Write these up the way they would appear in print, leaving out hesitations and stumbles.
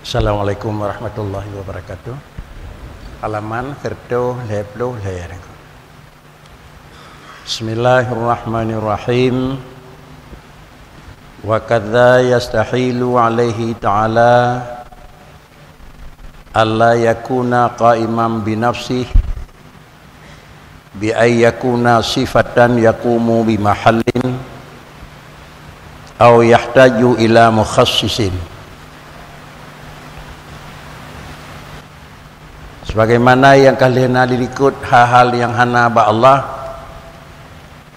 Assalamualaikum warahmatullahi wabarakatuh. Halaman Firdo Leblo Ler. Bismillahirrahmanirrahim. Wa kadza yastahilu alaihi ta'ala alla yakuna qa'iman bi nafsihi bi ay yakuna sifatan yaqumu bi mahallin aw yahtaju ila mukhassisin. Sebagaimana yang kalian ikut hal-hal yang hana ba Allah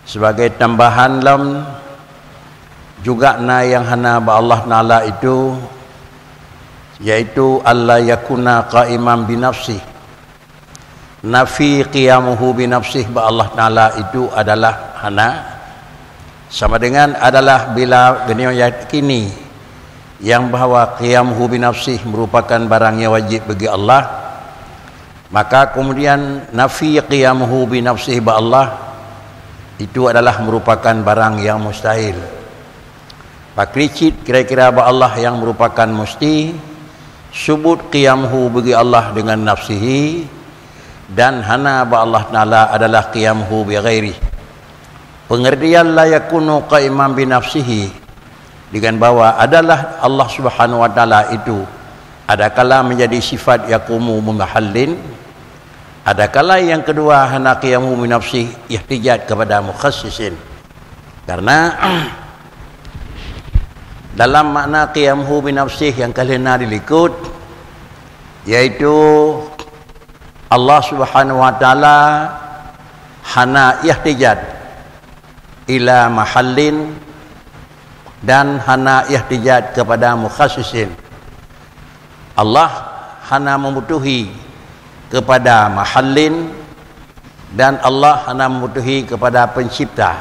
sebagai tambahan lam juga na yang hana ba Allah Ta'ala itu, yaitu Allah yakuna qa'iman bi nafsih. Nafi qiyamuhu bi nafsih ba Allah Ta'ala itu adalah hana, sama dengan adalah bila beliau yakini yang bahawa qiyamuhu bi nafsih merupakan barang yang wajib bagi Allah, maka kemudian nafi qiyamuhu bi nafsihi ba Allah itu adalah merupakan barang yang mustahil. Pakricit kira-kira ba Allah yang merupakan musti, subut qiyamuhu bagi Allah dengan nafsihi, dan hana ba Allah Ta'ala adalah qiyamuhu bi ghairi. Pengertian la yakunu qa'iman bi nafsihi dengan bahwa adalah Allah Subhanahu wa Ta'ala itu adakala menjadi sifat yaqumu mahallin, adakala yang kedua hana qiyamu bi nafsih ihtijat kepada mukhassisin. Karena dalam makna qiyamu bi nafsih yang kalian dilikut, yaitu Allah Subhanahu wa Ta'ala hana ihtijat ila mahallin dan hana ihtijat kepada mukhassisin. Allah hana membutuhi kepada mahallin dan Allah hana membutuhi kepada pencipta.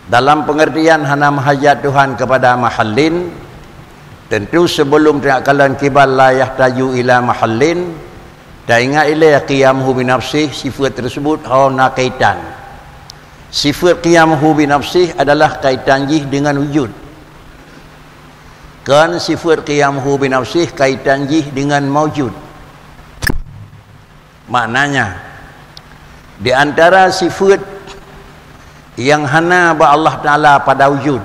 Dalam pengertian hana mahajat Tuhan kepada mahallin, tentu sebelum kalian kibal la yahtaju ila mahallin, dan ingat ila qiyamuhu bi nafsih, sifat tersebut hana kaitan. Sifat qiyamuhu bi nafsih adalah kaitan jih dengan wujud. Kan sifat qiyamuhu bi nafsih kaitan jih dengan maujud. Maknanya di antara sifat yang hana ba Allah Ta'ala pada wujud,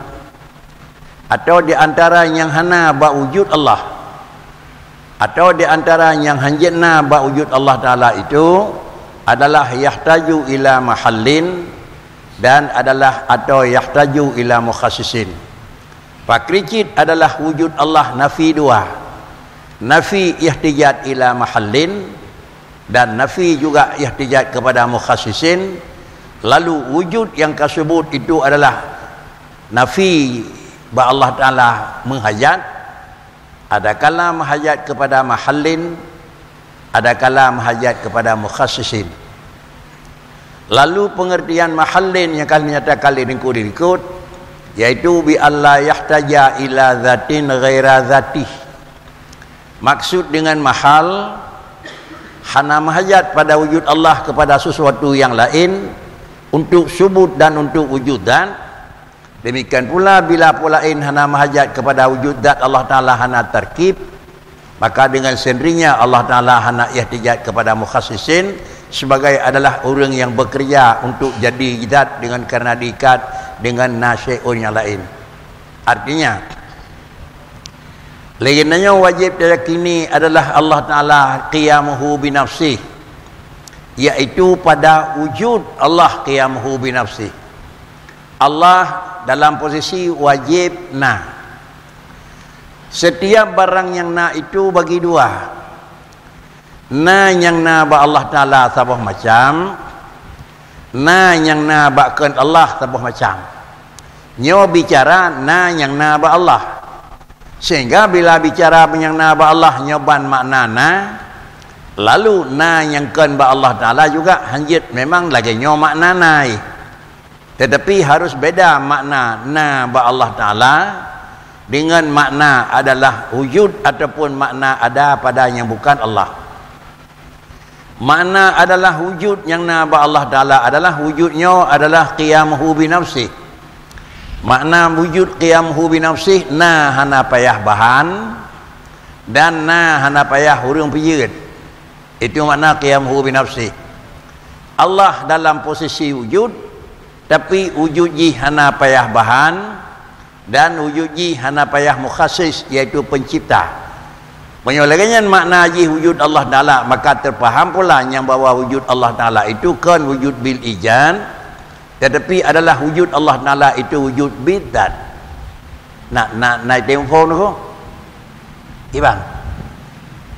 atau di antara yang hana ba wujud Allah, atau di antara yang hanjatna ba wujud Allah Ta'ala itu adalah yahtaju ila mahallin dan adalah atau yahtaju ila mukhassisin. Pakricit adalah wujud Allah nafi dua, nafi ihtijat ila mahallin dan nafi juga ihtijat kepada mukhassisin. Lalu wujud yang tersebut itu adalah nafi ba Allah Ta'ala menghajat, adakala menghajat kepada mahallin, adakala menghajat kepada mukhassisin. Lalu pengertian mahallin yang kalian nyatakan ikut, yaitu bi alla yahtaja ila zatin ghaira zatih. Maksud dengan mahal hana mahajat pada wujud Allah kepada sesuatu yang lain untuk subut dan untuk wujudan. Demikian pula bila pulain hana mahajat kepada wujud zat Allah Ta'ala hana tarkib, maka dengan sendirinya Allah Ta'ala hana ihtijat kepada mukhassisin sebagai adalah orang yang bekerja untuk jadi zat dengan karena diikat dengan nasyai'un yang lain. Artinya lainnya wajib diyakini adalah Allah Ta'ala qiyamuhu bi nafsih, yaitu pada wujud Allah qiyamuhu bi nafsih. Allah dalam posisi wajib na. Setiap barang yang na itu bagi dua. Na yang na ba Allah Ta'ala sabah macam, na yang na bakkan Allah sabah macam. Nyo bicara na yang na ba Allah, sehingga bila bicara yang na ba Allah nyoban makna na, lalu na yang kan ba Allah Ta'ala juga hanjit memang lagi nyo makna nai, tetapi harus beda makna na ba Allah Ta'ala dengan makna adalah wujud ataupun makna ada pada yang bukan Allah. Makna adalah wujud yang na ba Allah Ta'ala adalah wujudnya adalah qiyamuhu bi nafsih. Makna wujud qiyamuhu bi nafsih na hana payah bahan, dan na hana payah hurung piyut. Itu makna qiyamuhu bi nafsi. Allah dalam posisi wujud, tapi wujud ji hana payah bahan dan wujud ji hana payah mukhasis, iaitu pencipta. Menyolehkan makna ji wujud Allah Ta'ala, maka terfaham pula yang bahawa wujud Allah Ta'ala itu kan wujud bil ijad, tetapi adalah wujud Allah Ta'ala itu wujud bidat. Nak naik telefon tu Ibang,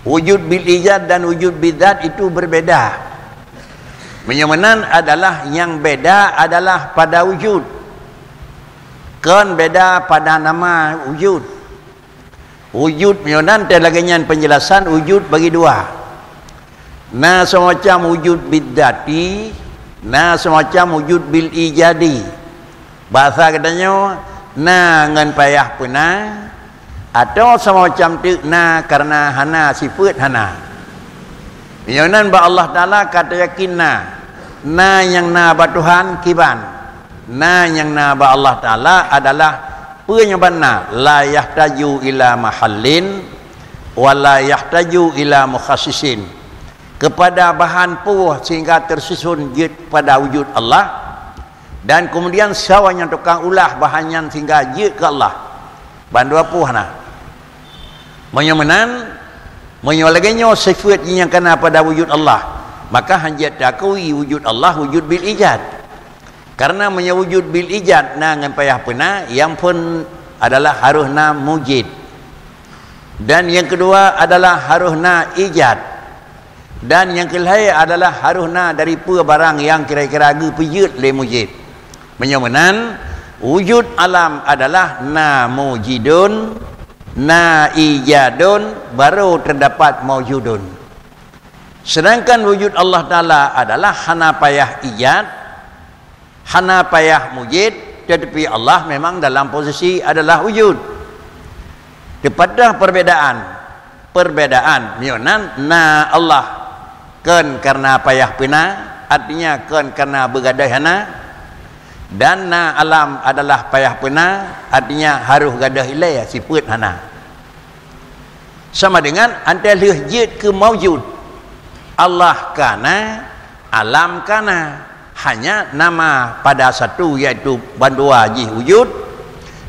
wujud bil ijad dan wujud bidat itu berbeza. Menyamanan adalah yang beda adalah pada wujud, kan beda pada nama wujud. Wujud menyamanan terlagian penjelasan wujud bagi dua. Na semacam wujud bidati, na semacam wujud bil ijadi. Bahasa katanya na ngan payah puna, atau semacam tu na karena hana sifat hana. Menyamanan ba Allah Ta'ala kata yakin na yang na ba Tuhan kiban, na yang na ba Allah Ta'ala adalah penyebabna la yahtaju ila mahallin wa la yahtaju ila mukhassisin, kepada bahan puh sehingga tersusun jid pada wujud Allah, dan kemudian sawanya tukang ulah bahannya sehingga jid ke Allah bandu puh na menyamanan menyolehkannya sifat yang kena pada wujud Allah, maka hanjat takui wujud Allah wujud bil ijad. Karena menyewujud bil ijad na ngan payah pena, yang pun adalah harusna mujid, dan yang kedua adalah harusna ijad, dan yang kelihatan adalah harusna dari barang yang kira-kira ge piyut le mujid. Menyamanan wujud alam adalah na mujidun, na ijadun, baru terdapat maujudun. Sedangkan wujud Allah Ta'ala adalah hana payah ijad, hana payah mujid, tetapi Allah memang dalam posisi adalah wujud. Kepada perbedaan mionan na Allah kan karena payah pina, artinya kan karena begadai hana, dan na alam adalah payah pina, artinya harus gadah ilai sifat hana. Sama dengan antara jid ke maujud, Allah kana, alam kana, hanya nama pada satu iaitu bandua ji wujud,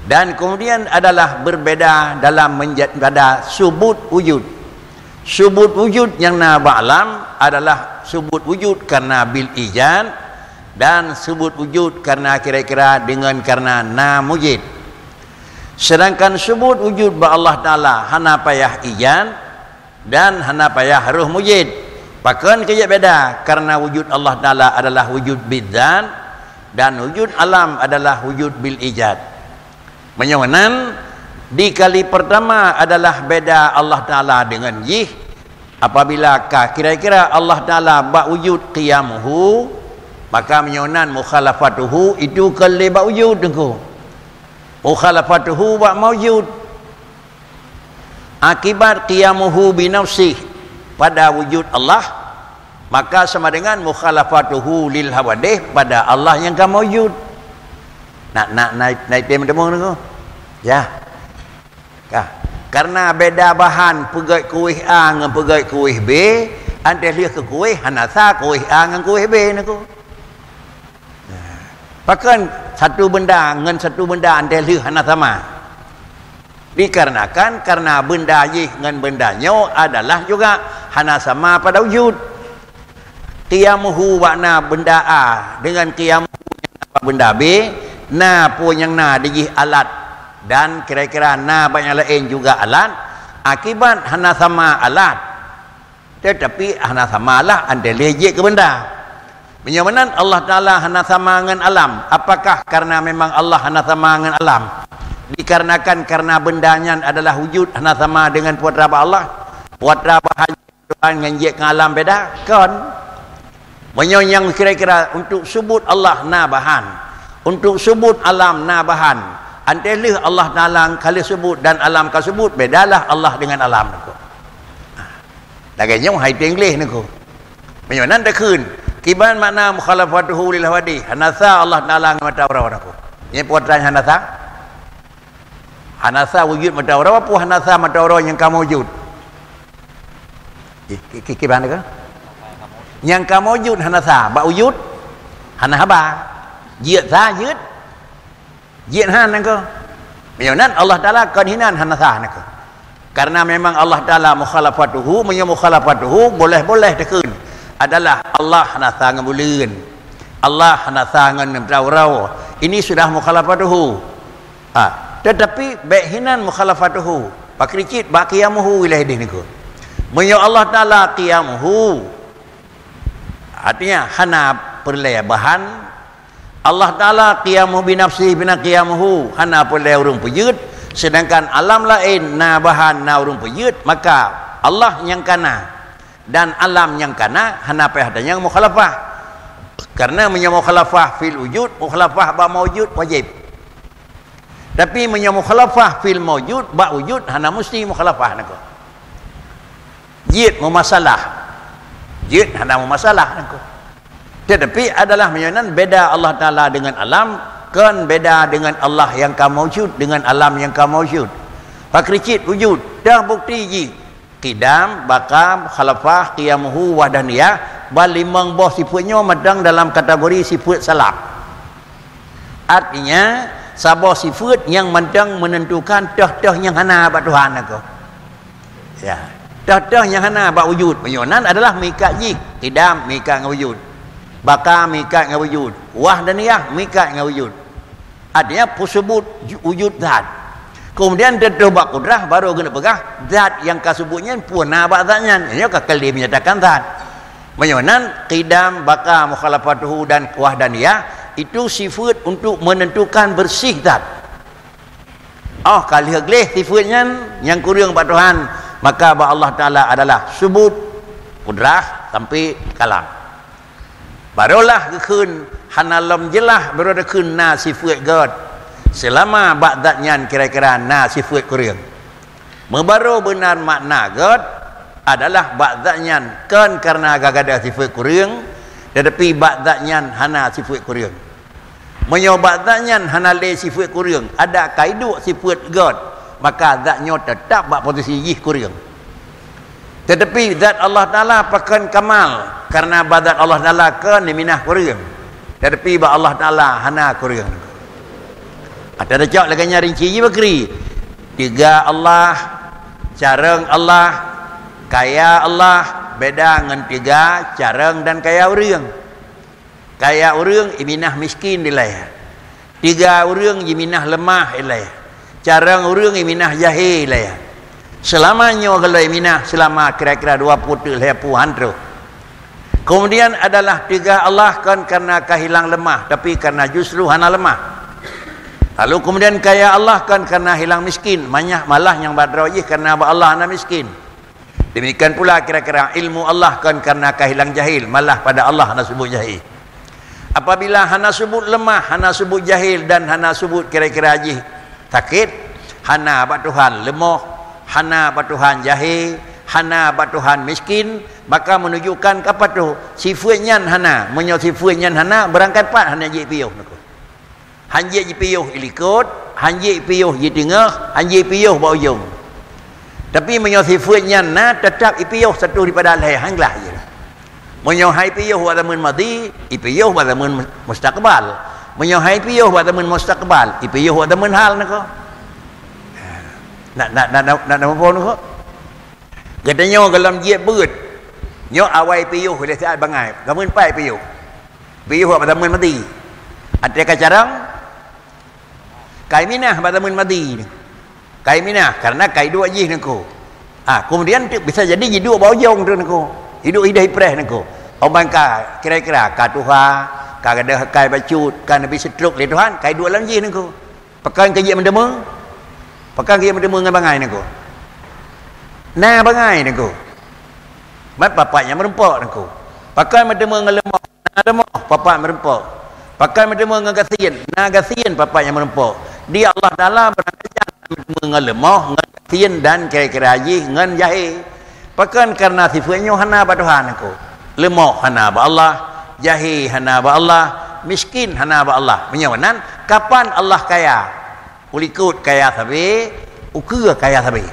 dan kemudian adalah berbeda dalam pada subut wujud. Subut wujud yang na ba'alam adalah subut wujud karena bil ijad, dan subut wujud karena kira-kira dengan karena na mujid. Sedangkan subut wujud ba Allah Ta'ala hana payah ijad dan hana payah harus mujid. Bahkan kaya beda, karena wujud Allah Ta'ala adalah wujud bidzat dan wujud alam adalah wujud bil ijad. Menyamanan di kali pertama adalah beda Allah Ta'ala dengan jih. Apabila kira-kira Allah Ta'ala bak wujud qiyamuhu, maka menyamanan mukhalafatuhu itu kali bak wujud dengku. Mukhalafatuhu bak mawujud. Akibat qiyamuhu binafsih pada wujud Allah, maka sama dengan mukhalafatuhu lil hawadih pada Allah yang kamu wujud. Naik tema demo tu. Ya. Karena beda bahan pegai kuih A dengan pegai kuih B, antara dia ke kuih hanasa kuih A dengan kuih B niku. Bahkan satu benda dengan satu benda antara dia hana sama. Dikarenakan karena benda Y dengan bendanya adalah juga hana sama pada wujud. Qiyamuhu makna benda A dengan qiyamuhu benda B, na pun yang na dijih alat, dan kira-kira na banyak lain juga alat. Akibat hana sama alat, tetapi hana sama alat antara lejek ke benda. Menyamanan Allah Ta'ala hana sama dengan alam. Apakah karena memang Allah hana sama dengan alam? Dikarenakan karena bendanya adalah wujud hana sama dengan putra Allah, putra bahagia Tuhan nganjek ke alam beda kan? Yang kira-kira untuk sebut Allah na bahan, untuk sebut alam na bahan, antara Allah Ta'ala kali sebut dan alam kali sebut, bedalah Allah dengan alam niku. Laganya hai English niku. Menyamanan dah kun kiban makna mukhalafatuhu lil hawadi, hanasa Allah Ta'ala mata orang-orang ku. Ini putranya hanasa. Hanasa wujud mata orang apa hanasa mata orang yang kamu wujud. Kibana ke? Yang kamu wujud hana sa, ba wujud hana haba. Jiat sa jiat. Jiat han ke? Menyunan Allah Taala konhinan hana sa ke. Karena memang Allah Taala mukhalafatuhu, mukhalafatuhu boleh-boleh tekun adalah Allah hana sa ngebuleun. Allah hana sa ngan rau-rau. Ini sudah mukhalafatuhu. Tetapi baik hinan mukhalafatuhu. Pakricit ba qiyamuhu wilayah niku. Menyo Allah Taala qiyamuhu. Artinya hana perlebahan. Allah Taala qiyamuhu bi nafsihi bina qiyamuhu hana perle urung pejut, sedangkan alam lain na bahan na urung pejut, maka Allah yang kana dan alam yang kana hana payah dan yang mukhalafah. Karena menyo mukhalafah fil wujud, mukhalafah ba maujud wajib. Tapi menyo mukhalafah fil maujud ba wujud hana mesti mukhalafah nako. Jid mumasalah. Jid hana mumasalah nako. Tetapi adalah menyonan beda Allah Taala dengan alam, kan beda dengan Allah yang kamu wujud dengan alam yang kamu wujud. Pakricit wujud dah bukti ji. Qidam, bakam, khalafah, qiyamuhu, wahdaniyah, balimang boh sifatnya madang dalam kategori sifat salaf. Artinya sabah sifat yang madang menentukan dah yang hana bak Tuhan aku. Ya, dah yang hana bak wujud. Menyonan adalah mikat ji. Qidam mikat ngawujud. Bakam mikat ngawujud. Wahdaniyah mikat ngawujud. Artinya sebut wujud zat. Kemudian terdapat kudrah baru kena pegah zat yang kasebutnya purna ba'danya. Ini kakal dia menyatakan zat. Menyonan qidam, baka, mukhalafatuhu dan wahdaniyah itu sifat untuk menentukan bersih zat. Oh, kali hagleh sifatnya yang kurang bak Tuhan, maka bak Allah Taala adalah sebut kudrah sampai kalam. Barulah keun hanalam jelah baru ada keun na sifat God. Selama ba'datnya kira-kira na sifat kurang. Membaru benar makna God adalah ba'datnya kan karena gagada sifat kurang, tetapi ba'datnya hana sifat kurang. Menyo ba'datnya hana le sifat kurang, ada kaidu sifat God, maka zatnya tetap bak posisi jih kurang. Tetapi zat Allah Taala pakan kamal karena badat Allah Taala kan minah kurang. Tetapi bak Allah Taala hana kurang. Ada cak lagi rinci je bakri. Tiga Allah, careng Allah, kaya Allah, beda dengan tiga careng dan kaya urang. Kaya urang iminah miskin dilaya. Tiga urang iminah lemah ilaya. Careng urang iminah jahil ilaya. Selamanya kalau iminah selama kira-kira 20 lepuhan tu. Kemudian adalah tiga Allah kan karena kehilang lemah, tapi karena justru hana lemah. Lalu kemudian kaya Allah kan karena hilang miskin, malah yang badrawih karena Allah hana miskin. Demikian pula kira-kira ilmu Allah kan karena kehilang jahil, malah pada Allah hana sebut jahil. Apabila hana sebut lemah, hana sebut jahil dan hana sebut kira-kira jih sakit, hana bak Tuhan lemah, hana bak Tuhan jahil, hana bak Tuhan miskin, maka menunjukkan apa tu? Sifatnya hana, menyo sifatnya hana berangkat pat hana jih piuh. Hanjik je piyuh ilikut, hanjik piyuh je tengah, hanjik piyuh bau ujung. Tapi menyo sifatnya na tetap ipiyuh satu daripada lain hanglah je. Menyo hai piyuh wa zaman madi, ipiyuh wa zaman mustaqbal. Menyo hai piyuh wa zaman mustaqbal, ipiyuh wa zaman hal nako. Nak apa nako? Katanya dalam jiat beut. Nyo awai piyuh boleh saat bangai. Zaman pai piyuh. Piyuh wa zaman madi. Ada kacarang kai minah pada mun madi ni. Kai minah karena kai dua jih nako. Kemudian bisa jadi hidup bau jong tu nako. Hidup hidah ipreh nako. Orang ka kira-kira ka tuha, ka ada kai bacut, kan nabi setruk le Tuhan, kai dua lang jih nako. Pakan ke je mendema. Pakan ke je mendema dengan bangai nako. Na bangai nako. Mat bapaknya merempok nako. Pakan mendema dengan lemah, na lemah, bapak merempok. Pakai mendema dengan gasian, na gasian bapaknya merempok. Dia Allah Taala berajar dengan lemah, dengan gasian dan kira-kira haji dengan jahil. Pakai karena sifatnya hana ba Tuhan aku. Lemah hana ba Allah, jahil hana ba Allah, miskin hana ba Allah. Menyawanan kapan Allah kaya? Ulikut kaya sabi, ukeur kaya sabi.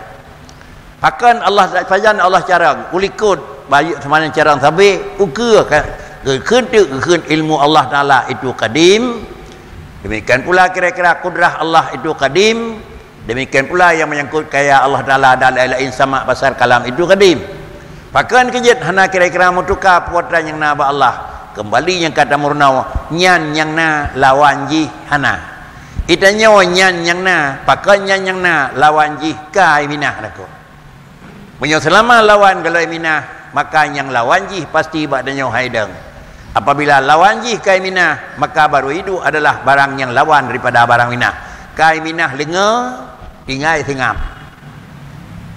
Akan Allah fajan Allah carang ulikut bayu semana carang sabi ukur keun ilmu Allah Taala itu kadim. Demikian pula kira-kira kudrah Allah itu kadim. Demikian pula yang menyangkut kaya Allah Taala dan lain-lain sama basar kalam itu kadim. Pakan kejit hana kira-kira mutuka puatran yang na ba Allah kembali yang kata murnau nyan yang na lawan ji hana itanya nyan yang na pakan nyan yang na lawan ji kai minah nako. Punya selama lawan kalau minah maka yang lawan jih pasti badanya haidang. Apabila lawan jih kai minah maka baru itu adalah barang yang lawan daripada barang minah. Kai minah lenga ingai singam.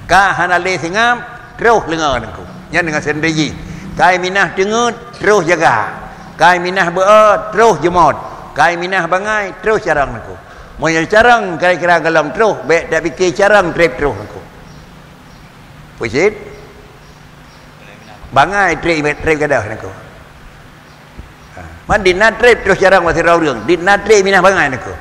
Ka hanale singam terus lenga nangku. Nya dengan sendiri. Kai minah dengut terus jaga. Kai minah beut terus jemot. Kai minah bangai terus carang nangku. Monya carang kira-kira galam terus baik dak fikir carang trip terus nangku. Pusit bangai trip gadah nako. Man dinna trip terus jarang masih rau reung. Dinna trip minah bangai nako.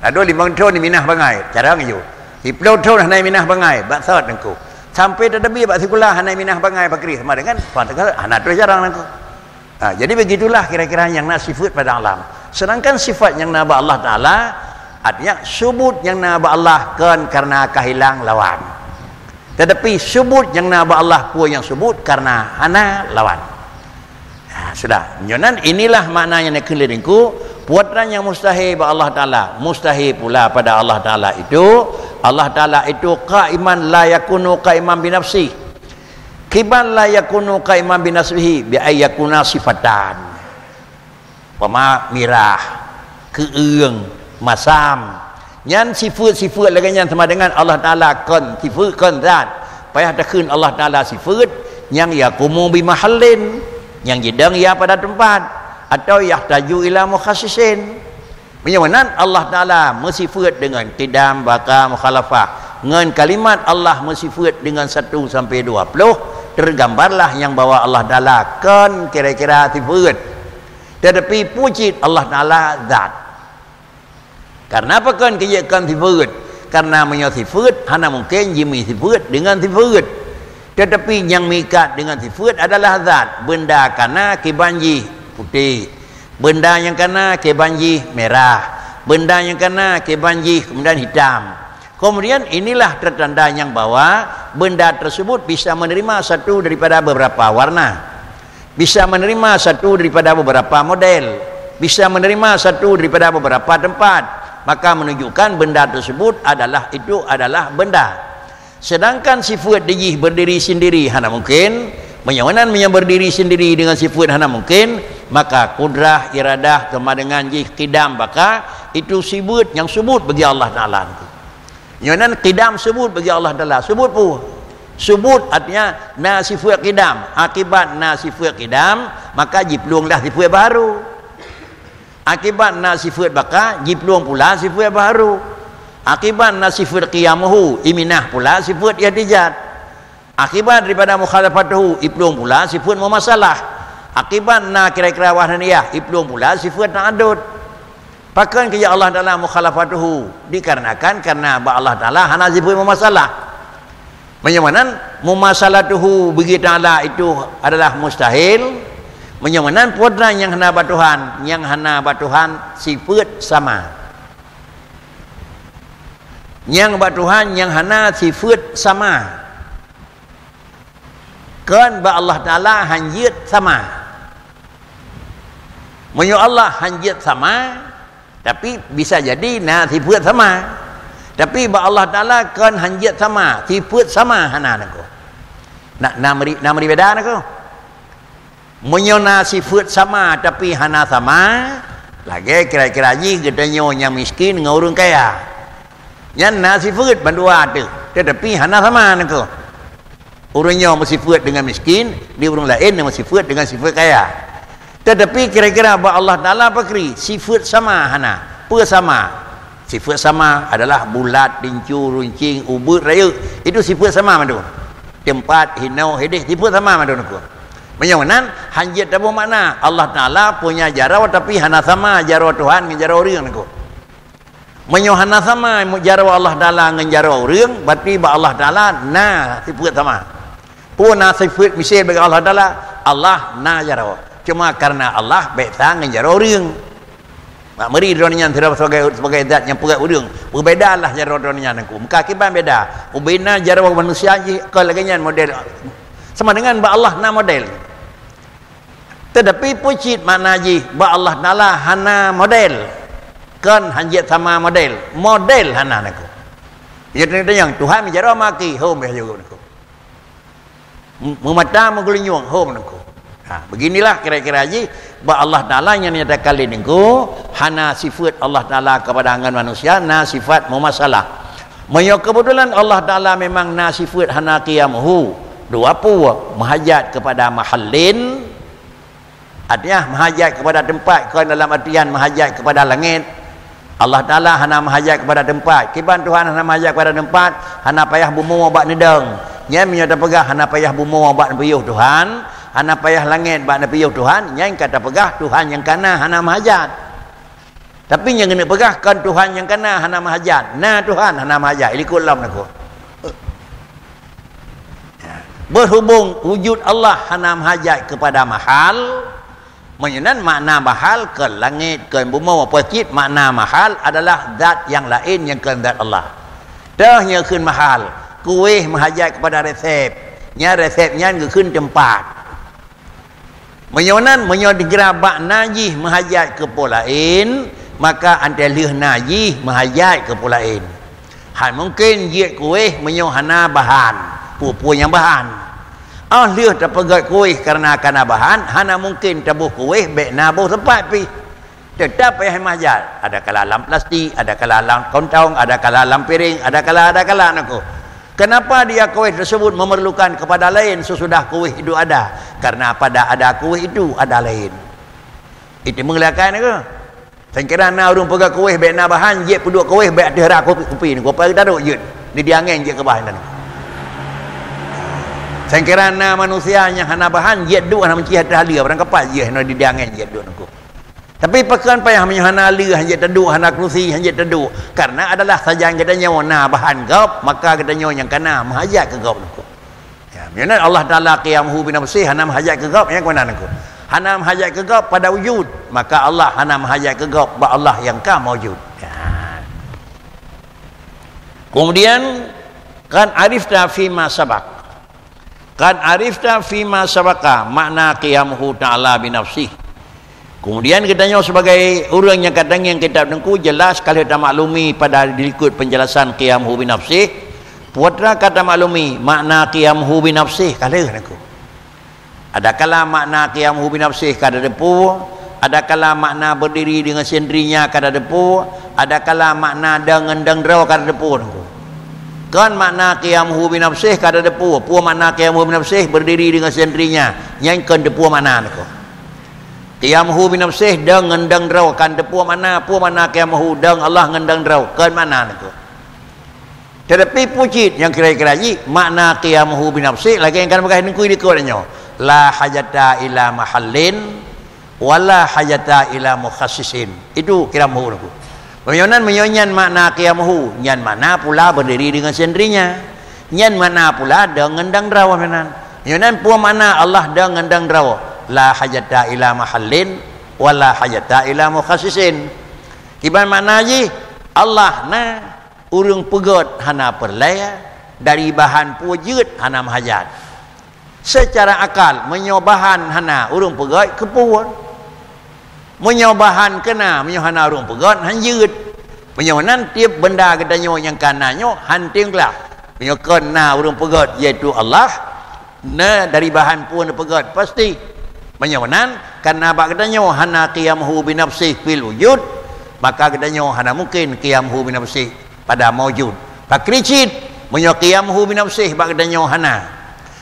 Ado 5 tahun ni minah bangai, jarang yo. 10 tahun hanai minah bangai, baksat nako. Sampai tadabi bak sekolah hanai minah bangai pakri sama dengan pantagal anak terus jarang nako. Jadi begitulah kira-kira yang nak sifat pada alam. Sedangkan sifat yang nak Allah Taala artinya subut yang nak Allah kan karena kehilang lawan. Tetapi sebut yang nama Allah pun yang sebut karena hana lawan. Sudah. Nyonan inilah maknanya nak kelilingku puatran yang mustahil pada Allah Taala, mustahil pula pada Allah Taala itu. Allah Taala itu qaiman la yakunu qaiman bi nafsi. Kiban la yakunu qaiman bi nafsihi bi ayyakuna sifatan. Pama mirah, keung, masam. Nyan sifat-sifat lagi yang sama dengan Allah Taala kan sifat kan zat payah takun Allah Taala sifat yang yaqumu bi mahallin yang jedang ya pada tempat atau yahtaju ila mukhassisin. Menyawanan Allah Taala mensifat dengan qidam baka mukhalafah dengan kalimat Allah mensifat dengan 1 sampai 20 tergambarlah yang bawa Allah Taala kan kira-kira sifat. Tetapi puji Allah Taala zat. Karena apa kan kejakan sifat? Karena menyasifat hana mungkin jimi sifat dengan sifat. Tetapi yang mikat dengan sifat adalah zat. Benda kana kebanji putih. Benda yang kana kebanji merah. Benda yang kana kebanji kemudian hitam. Kemudian inilah tertanda yang bahwa benda tersebut bisa menerima satu daripada beberapa warna. Bisa menerima satu daripada beberapa model. Bisa menerima satu daripada beberapa tempat. Maka menunjukkan benda tersebut adalah benda. Sedangkan sifat dijih berdiri sendiri hana mungkin. Menyawanan yang berdiri sendiri dengan sifat hana mungkin. Maka kudrah, iradah, sama dengan jih, qidam, maka itu sifat yang sebut bagi Allah Ta'ala. Menyawanan qidam sebut bagi Allah Ta'ala. Sebut pun. Sebut artinya na sifat qidam. Akibat na sifat qidam maka jipluanglah sifat baru. Akibat nak sifat baka jipluang pula sifat baru. Akibat nak sifat qiyamuhu iminah pula sifat ihtijat. Akibat daripada mukhalafatuhu ipluang pula sifat memasalah. Akibat nak kira-kira wahdaniyah ipluang pula sifat ta'adud. Pakan kerja Allah Taala mukhalafatuhu dikarenakan karena Allah Taala hana sifat memasalah. Menyamanan mumasalatuhu bagi Taala itu adalah mustahil. Menyamanan puatran yang hana batuhan sifat sama. Yang batuhan yang hana sifat sama. Kan ba Allah Taala hanjit sama. Menyo Allah hanjit sama, tapi bisa jadi na sifat sama. Tapi ba Allah Taala kan hanjit sama, sifat sama hana nako. Nak beda nako. Menyona sifat sama tapi hana sama lagi kira-kira ji gedanya yang miskin dengan orang kaya yang na sifat bandua tu tetapi hana sama nako. Orangnya bersifat dengan miskin, dia orang lain yang bersifat dengan sifat kaya. Tetapi kira-kira ba Allah Taala pakri sifat sama hana apa sama. Sifat sama adalah bulat, dincu, runcing, ubud, raya. Itu sifat sama madu. Tempat, hinau, hidih sifat sama madu nako. Menyawanan hanjit apa makna Allah Ta'ala punya jarau tapi hana sama jarau Tuhan dengan jarau orang nako. menyohana sama jarawa Allah Ta'ala dengan jarawa orang berarti ba Allah Ta'ala na sifat sama pun na sifat misal bagi Allah Ta'ala Allah na jarawa cuma karena Allah beza dengan jarawa orang mak meri dronian tidak sebagai zat yang pegat orang berbedalah jarawa dronian aku muka kiban beda ubina jarawa manusia je kalaganya model sama dengan ba Allah na model tetapi pucit makna je ba Allah Ta'ala hana model kan hanjat sama model hana naku jadi yang Tuhan menjara maki home juga naku memata mengulinyung home naku beginilah kira-kira aja ba Allah Ta'ala yang nyata kali niku hana sifat Allah Ta'ala kepada angan manusia na sifat memasalah menyo kebetulan Allah Ta'ala memang na sifat hana qiyamuhu dua puwa mahajat kepada mahallin artinya mahajat kepada tempat kan dalam artian mahajat kepada langit Allah Ta'ala hana mahajat kepada tempat kiban Tuhan hana mahajat kepada tempat hana payah bumu obat nedeng nyai menyata pegah hana payah bumu obat nepiyuh Tuhan hana payah langit obat nepiyuh Tuhan nyai kata pegah Tuhan yang kana hana mahajat tapi yang kena pegah kan Tuhan yang kana hana mahajat na Tuhan hana mahajat ilikut lam naku berhubung wujud Allah hana mahajat kepada mahal menyenan makna mahal ke langit ke bumi apa cip makna mahal adalah zat yang lain yang ke zat Allah dah nya keun mahal kuih mahajat kepada resepnya ke keun tempat menyenan menyo digerak najih mahajat ke polain maka antelih najih mahajat ke polain hal mungkin je kuih menyo hana bahan pupu yang bahan lihat terpegat kuih karena bahan hana mungkin tabuh kuih baik nabuh tempat pi tetap payah mahajat ada kala dalam plastik ada kala dalam kontong ada kala dalam piring ada kala naku kenapa dia kuih tersebut memerlukan kepada lain sesudah kuih itu ada karena pada ada kuih itu ada lain itu mengelakkan ke saya kira na orang pegang kuih baik na bahan je peduk kuih baik ada kopi ni kopi kita duk je di diangen je ke bahan ni saya kira na manusia yang hana bahan je duk hana mencih hali orang kapal je hana di diangen je duk naku tapi pekan payah menyahana ali hanya teduk hana kerusi hanya teduk karena adalah saja yang katanya na bahan gaup maka katanya yang kana mahajat ke gaup naku ya menan Allah Taala qiyamuhu bi nafsihi hana mahajat ke gaup yang mana naku hana mahajat ke gaup pada wujud maka Allah hana mahajat ke gaup ba Allah yang ka maujud ya. Kemudian kan arifta fi ma sabaq kan arifta fima sabaka makna qiyamuhu ta'ala binafsih kemudian katanya sebagai orang yang kadang yang kitab dengku jelas kalau kita maklumi pada diikut penjelasan qiyamuhu binafsih putra kata maklumi makna qiyamuhu binafsih kalau dengku ada kala makna qiyamuhu binafsih kada depu ada kala makna berdiri dengan sendirinya kada depu ada kala makna dengan dengrau kada depu dengku kan makna qiyamuhu bi nafsih kada depu pu makna qiyamuhu bi nafsih berdiri dengan sendirinya yang kan depu mana nako qiyamuhu bi nafsih dang ngendang draw kan depu mana pu makna qiyamuhu dang Allah ngendang draw kan mana nako tetapi pucit yang kira-kira ji makna qiyamuhu bi nafsih lagi yang kan pakai nengku dikodanya la hajata ila mahallin wala hajata ila mukhassisin itu qiyamuhu nako menyonan makna qiyamuhu nyan mana pula berdiri dengan sendirinya nyan mana pula dengan dang draw menan menyonan pu mana Allah dengan dang draw la hajata ila mahallin wala hajata ila mukhassisin kiban makna ji Allah na urang pegot hana perlaya dari bahan pujud hana mahajat secara akal menyobahan hana urang pegot kepuan menyobahan kena menyohana urang pegot hanjut menyohanan tiap benda katanya yang kananyo hantinglah menyokan na urang pegot iaitu Allah na dari bahan pun pegot pasti menyohanan karena bak katanya hana qiyamuhu bi nafsih fil wujud maka katanya hana mungkin qiyamuhu bi nafsih pada maujud takricit menyo qiyamuhu bi nafsih bak katanya hana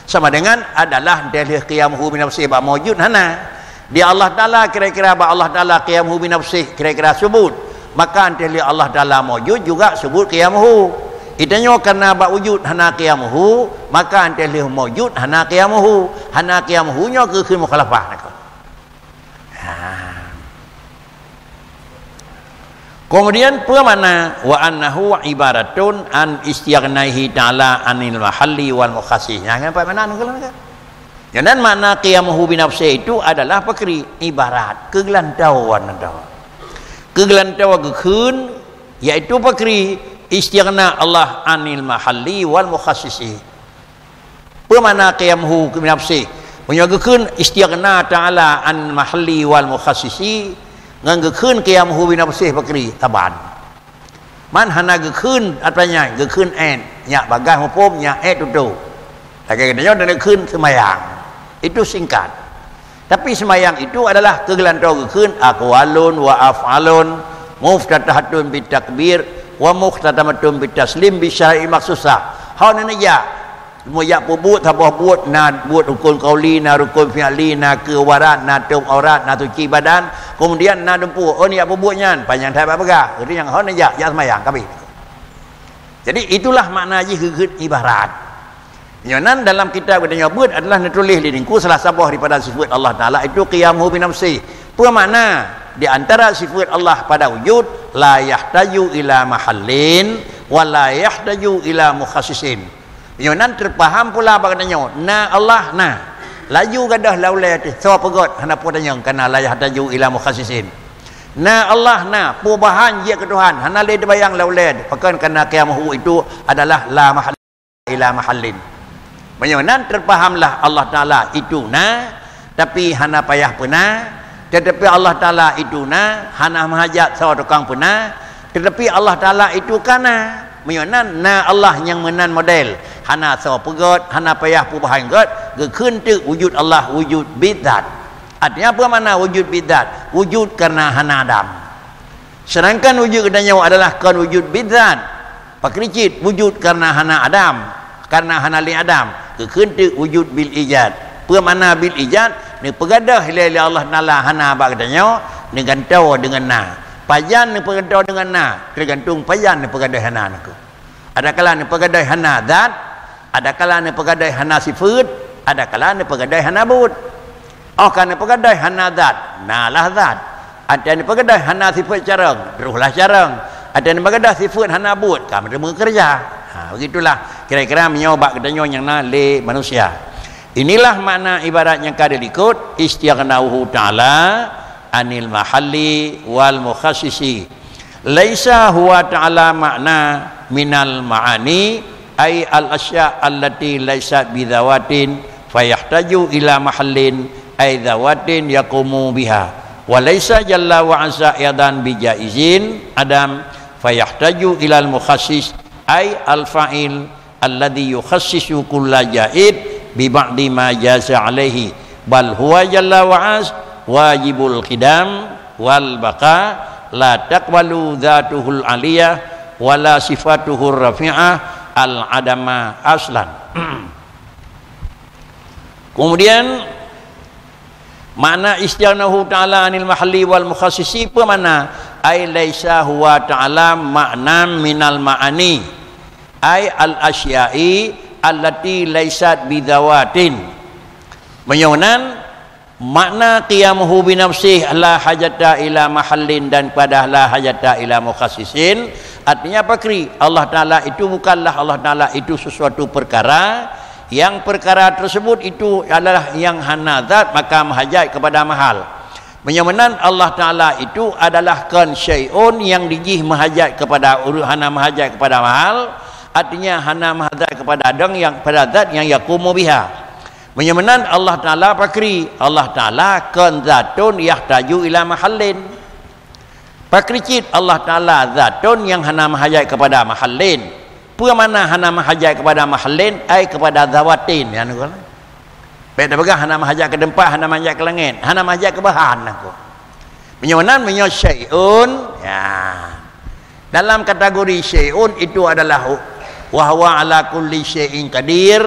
sama dengan adalah dalil qiyamuhu bi nafsih bak maujud hana dia Allah Ta'ala kira-kira ba Allah Ta'ala qiyamuhu bi nafsih kira-kira sebut maka antara Allah Ta'ala mawujud juga sebut qiyamuhu itanya karena ba wujud hana qiyamuhu maka antara mawujud hana qiyamuhu nya ke mukhalafah Kemudian mana wa annahu ibaratun an istighnaihi ta'ala anil mahalli wal mukhasis. Yang apa mana kalau kan? Jangan makna qiyamuhu bi nafsi itu adalah perkara ibarat kegelantauan anda. Kegelantauan gekun yaitu perkara istighna Allah anil mahalli wal mukhassisi. Pemana qiyamuhu bi nafsi? Punya gekun istighna ta'ala an mahalli wal mukhassisi. Ngan gekun qiyamuhu bi nafsi perkara taban. Man hana gekun artinya gekun en nya bagai hukum nya tutu. Lagi katanya dan gekun semayang. Itu singkat. Tapi semayang itu adalah kegelantau gekun aqwalun wa af'alun muftatahatun bit takbir wa muhtatamatun bit taslim bi syar'i maksusah. Hau nanya moyak buat apa buat na buat rukun qauli na rukun fi'li na kewarat na tum aurat na suci badan kemudian na dempu oh ni apa buatnya panjang tak apa itu yang hau nanya ya semayang kami. Jadi itulah makna jihad ibarat. Yang dalam kitab katanya buat adalah ditulis di ringku salah sabah daripada sifat Allah Taala itu qiyamuhu bi nafsi. Apa makna di antara sifat Allah pada wujud la yahtaju ila mahallin wa la yahtaju ila mukhassisin. Yang terpaham pula katanya na Allah na laju gadah laulai tu sawa pegot hana potanya kana la yahtaju ila mukhassisin. Na Allah na perubahan dia ke Tuhan hana le bayang laulai pakan kana qiyamuhu itu adalah la mahall ila mahallin. Menyonan terpahamlah Allah Ta'ala itu na tapi hana payah pernah tetapi Allah Ta'ala itu na hana mahajat sawa tukang pernah tetapi Allah Ta'ala itu kana menyonan na Allah yang menan model hana sawa pegot hana payah perubahan got gekun tu wujud Allah wujud bidzat. Artinya apa makna wujud bidzat? Wujud karena hana adam. Sedangkan wujud katanya adalah kan wujud bidzat. Pakricit wujud karena hana adam karena hana li adam gekun tu wujud bil ijad. Apa makna bil ijad? Ni pegadah li Allah Taala hana ba katanya dengan tahu dengan na. Pajan ni pegadah dengan na, tergantung pajan ni pegadah hana aku. Ada kala ni pegadah hana zat, ada kala ni pegadah hana sifat, ada kala ni pegadah hana but. Oh kan ni pegadah hana zat, nalah zat. Ada ni pegadah hana sifat carang, ruhlah carang. Ada ni pegadah sifat hana but, kamu bekerja. Begitulah kira-kira menyoba katanya yang na le manusia. Inilah makna ibarat yang kada ikut istighnauhu ta'ala anil mahalli wal mukhassisi. Laisa huwa ta'ala makna minal ma'ani ay al asya allati laisa bidzawatin fayahtaju ila mahallin ay dzawatin yaqumu biha wa laisa jalla wa azza yadan bijaizin adam fayahtaju ila al mukhassis ay al fa'il alladhi yukhassisu kulla jaid bi ba'di ma jaza alaihi bal huwa jalla wa azza wajibul qidam wal baqa la taqbalu dzatuhul aliyah wala sifatuhur rafi'ah al adama aslan. Kemudian makna istighnahu ta'ala anil mahalli wal mukhassisi apa makna? Ai laisa huwa ta'ala makna minal ma'ani ai al asya'i allati laisat bidzawatin. Menyonan makna qiyamuhu bi nafsih la hajata ila mahallin dan pada la hajata ila mukhassisin. Artinya apa kri? Allah Ta'ala itu bukanlah Allah Ta'ala itu sesuatu perkara yang perkara tersebut itu adalah yang hana zat maka mahajat kepada mahal. Menyamanan Allah Ta'ala itu adalah kan syai'un yang dijih mahajat kepada hana mahajat kepada mahal. Artinya hana mahajat kepada adang yang pada zat yang yaqumu biha. Menyamanan Allah Ta'ala pakri Allah Ta'ala kan zatun yahtaju ila mahallin. Pakricit Allah Ta'ala zatun yang hana mahajat kepada mahallin. Apa mana hana mahajat kepada mahallin? Ai kepada zawatin. Ya nak. Beda begah hana mahajat ke tempat, hana mahajat ke langit, hana mahajat ke bahan aku. Menyamanan syai'un ya. Dalam kategori syai'un itu adalah wa huwa ala kulli syai'in qadir.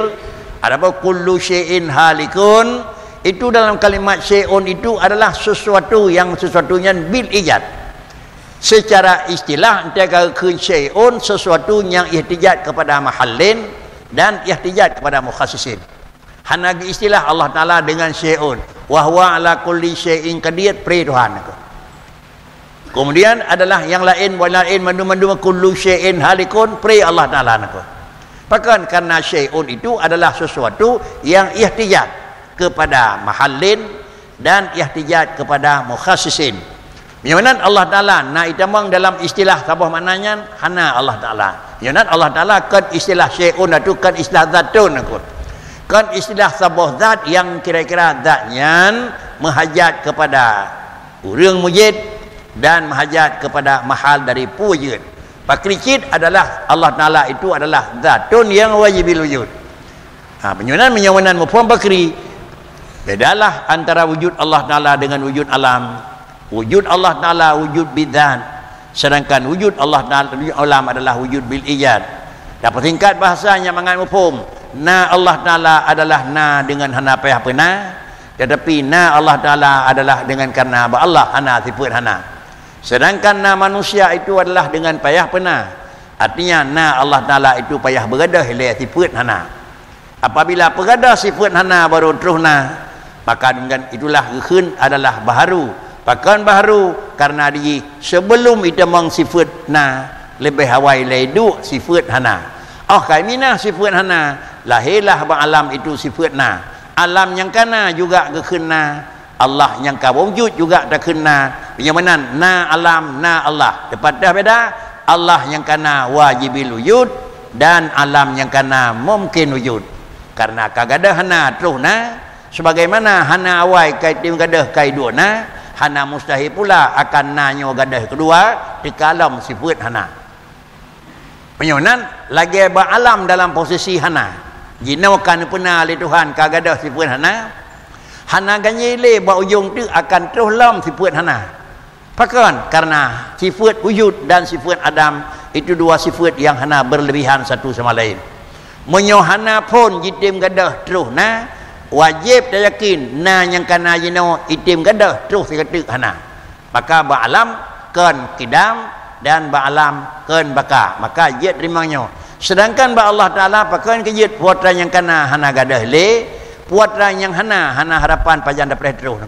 Adapun kullu syai'in halikun itu dalam kalimat syai'un itu adalah sesuatu yang sesuatunya bil ijad. Secara istilah antara syai'un sesuatu yang ihtijat kepada mahallin dan ihtijat kepada mukhassisin. Hana istilah Allah Taala dengan syai'un wa huwa ala kulli syai'in qadir pri Tuhan aku. Kemudian adalah yang lain mandu kullu syai'in halikun pri Allah Taala nak. Bahkan karena syai'un itu adalah sesuatu yang ihtijat kepada mahallin dan ihtijat kepada mukhassisin. Yang Allah Taala na itamang dalam istilah sabah maknanya hana Allah Taala. Yang Allah Taala kan istilah syai'un itu kan istilah zatun aku. Kan istilah sabah zat yang kira-kira zatnya menghajat kepada urang mujid dan menghajat kepada mahal dari wujud. Pakricit adalah Allah Taala itu adalah zatun yang wajibil wujud. Penyawanan mufhum bakri bedalah antara wujud Allah Taala dengan wujud alam. Wujud Allah Taala wujud bidzat, sedangkan wujud Allah Taala wujud alam adalah wujud bil ijad. Dapat tingkat bahasanya mangan mufhum. Na Allah Taala adalah na dengan hana payah pena, tetapi na Allah Taala adalah dengan karena Allah hana sifat hana. Sedangkan na manusia itu adalah dengan payah pena. Artinya na Allah Taala itu payah begadah oleh sifat hana. Apabila pegadah sifat hana baru terus na, maka dengan itulah gekun adalah baharu. Bahkan baharu karena dia sebelum itu meng sifat na lebih hawai ledu sifat hana. Kaimina sifat hana, lahirlah alam itu sifat na. Alam yang kana juga gekun na. Allah yang wujud juga tak kena. Yang mana na alam na Allah. Dapat dah beda. Allah yang kana wajibil wujud dan alam yang kana mungkin wujud. Karena kagada hana terus na, sebagaimana hana awai kaitim gadah kai dua na, hana mustahil pula akan nanyo gadah kedua di kalam sifat hana. Penyonan lagi beralam dalam posisi hana. Jinaukan pernah oleh Tuhan kagada sifat hana. Hana ganyile ba ujung tu akan terus lam sifat hana. Bahkan karena sifat wujud dan sifat adam itu dua sifat yang hana berlebihan satu sama lain. Menyo hana pun jitim gadah terus na, wajib dah yakin na yang kana jino itim gadah terus dikata hana. Maka ba alam kan kidam dan ba alam kan baka. Maka jid rimangnya. Sedangkan ba Allah Taala pakan kejid putra yang kana hana gadah le, puatra yang hana harapan pajan dapat terus.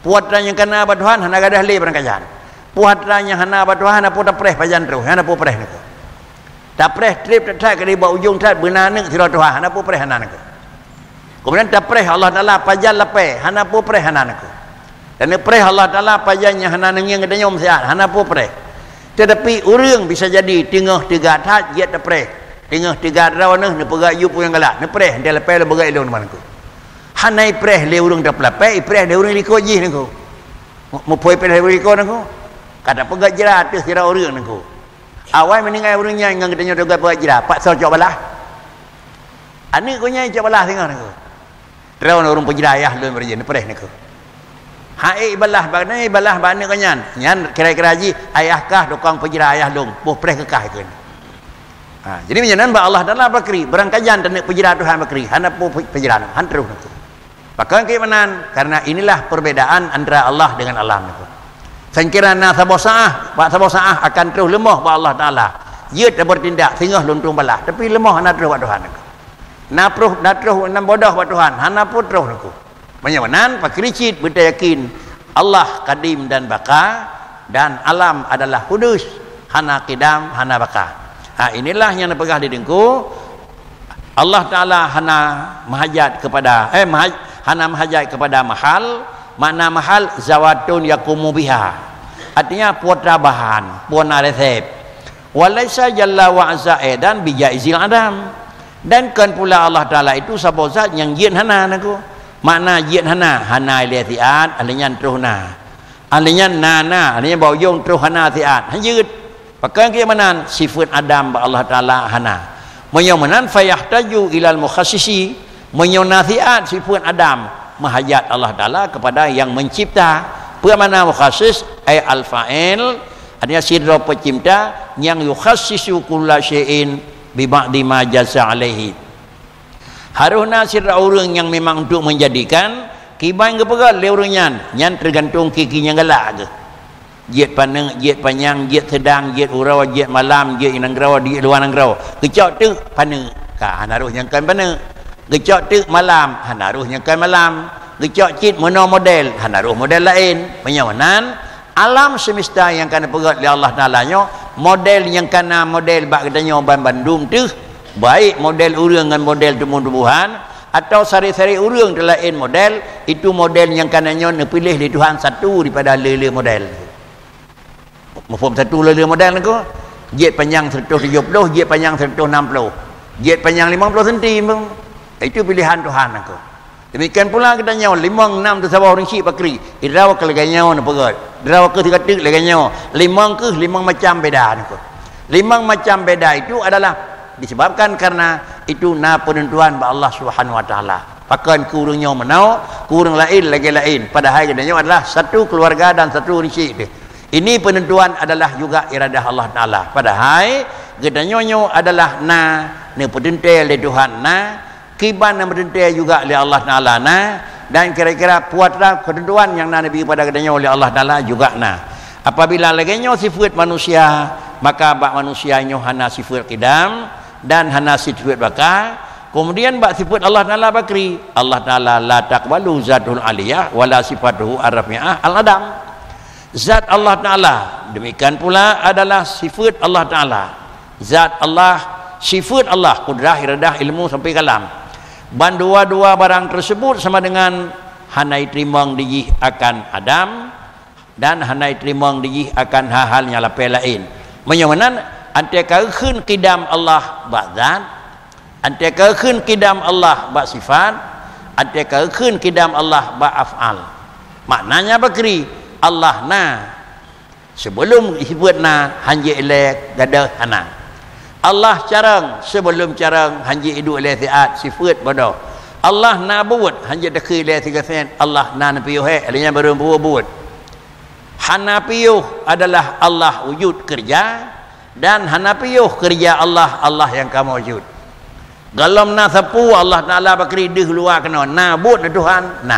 Puatra yang kena batuhan hana gadah le berangkajan. Puatra yang hana batuhan apa dapat pajan terus. Hana apa preh nak. Dapat trip tak ke di bawah ujung tak benar nak sira Tuhan hana apa preh hana nak. Kemudian dapat Allah Taala pajan lepe hana apa preh hana nak. Dan preh Allah Taala pajan yang hana nang katanya sihat hana apa preh. Tetapi urang bisa jadi tengah tiga tat dia dapat. Tengah tiga raw ne pegak yu pun yang galak. Ne preh dia lepe le begai lon man ku. Hanai preh le urang dak lepe, preh le urang liko ji ne ku. Mo poi preh le liko ne ku. Kata pegak jerat tu kira urang ne ku. Awai meninggal urangnya ngang katanya dak pegak jerat, pak so cok balah. Ani ku nyai cok balah tengah ne ku. Raw urang pejirayah lon berje ne preh ne ku. Hai balah bagna balah bana kanyan. Nyan kira-kira ji ayahkah dokang pejirayah long, boh preh kekah ku. Jadi menyenan ba Allah Taala bakri berangkajan dan pejiran Tuhan bakri hana pejiran han terus itu. Bahkan keimanan karena inilah perbedaan antara Allah dengan alam itu. Sangkirana sabosaah, ba sabosaah akan terus lemah ba Allah Taala. Dia tak bertindak sehingga luntung balah tapi lemah hana terus ba Tuhan itu. Na terus nam bodoh ba Tuhan hana pun terus itu. Menyenan pakricit betul yakin Allah kadim dan baka dan alam adalah hudus hana kidam hana baka. Inilah yang dipegah di dengku. Allah Taala hana mahajat kepada hana mahajat kepada mahal. Makna mahal zawatun yakumu biha. Artinya putra bahan, puana resep. Walaisa jalla wa azza dan bijaizil adam. Dan kan pula Allah Taala itu sabo zat yang jin hana naku. Makna jin hana ilatiat alinya terusna. Alinya nana, alinya bau yong terus hana tiat. Hanjut. Pakai keimanan sifat Adam ba Allah Taala hana. Menyomanan fayahtaju ilal mukhassisi, menyonathiat sifat Adam mahajat Allah Taala kepada yang mencipta. Bermakna mukhassis ay al fa'il, artinya sidra pencipta yang yukhassisu kulla syai'in bi ba'di ma jaza alaihi. Harusna sidra orang yang memang untuk menjadikan kiban kepegal le urangnya, nyan tergantung kikinya galak ke. Jiat paneng, jiat panjang, jiat sedang, jiat urau, jiat malam, jiat inang rawa, jiat luar nang rawa. Kecok tu paneng, ka hanaruh yang kan paneng. Kecok tu malam, hanaruh yang kan malam. Kecok cit mono model, hanaruh model lain. Penyawanan alam semesta yang kena perat oleh Allah Ta'ala nyo, model yang kena model bak katanya ban Bandung tu baik model urang dengan model tumbuh-tumbuhan atau sari-sari urang lain model, itu model yang kanannya nak pilih di Tuhan satu daripada lele model. Mufum satu lele model ni ko, jet panjang 170, jet panjang 160, jet panjang 50 cm. Itu pilihan Tuhan aku. Demikian pula katanya 5 6 tu sabah orang cik bakri. Irawa ke leganya nak perat. Irawa ke tiga leganya. 5 ke 5 macam beda aku. 5 macam beda itu adalah disebabkan karena itu na penentuan ba Allah Subhanahu wa taala. Pakan kurangnya menau, kurang lain lagi lain. Padahal katanya adalah satu keluarga dan satu cik dia. Ini penentuan adalah juga iradah Allah Taala. Padahal katanya adalah na penentuan oleh Tuhan na kiban yang bertentuan juga oleh Allah Ta'ala dan kira-kira puatlah ketentuan yang Nabi pada katanya oleh Allah Ta'ala juga apabila lagi sifat manusia, maka bak manusia hana sifat qidam dan hana sifat baka. Kemudian bak sifat Allah Ta'ala bakri, Allah Ta'ala la taqbalu zatul aliyah wala sifatuhu ar-rafi'ah al-adam. Zat Allah Ta'ala demikian pula adalah sifat Allah Ta'ala. Zat Allah, sifat Allah, kudrah, iradah, ilmu sampai kalam. Dan dua-dua barang tersebut sama dengan hanai terimang dijih akan Adam dan hanai terimang dijih akan hal-hal yang lain. Menyamanan antara khun qidam Allah bak zat, antara khun qidam Allah bak sifat, antara khun qidam Allah bak af'al. Maknanya bakri Allah sebelum disebut hanji elek gada hana. Allah carang sebelum carang hanji hidup oleh siat sifat bodoh. Allah buat hanji dekhi oleh 3 sen. Allah napiyuh alanya baru buat. Hanapiyuh adalah Allah wujud kerja dan hanapiyuh kerja Allah, Allah yang kamu wujud. Galam sapu Allah Ta'ala bakri deh luar kena buat ni Tuhan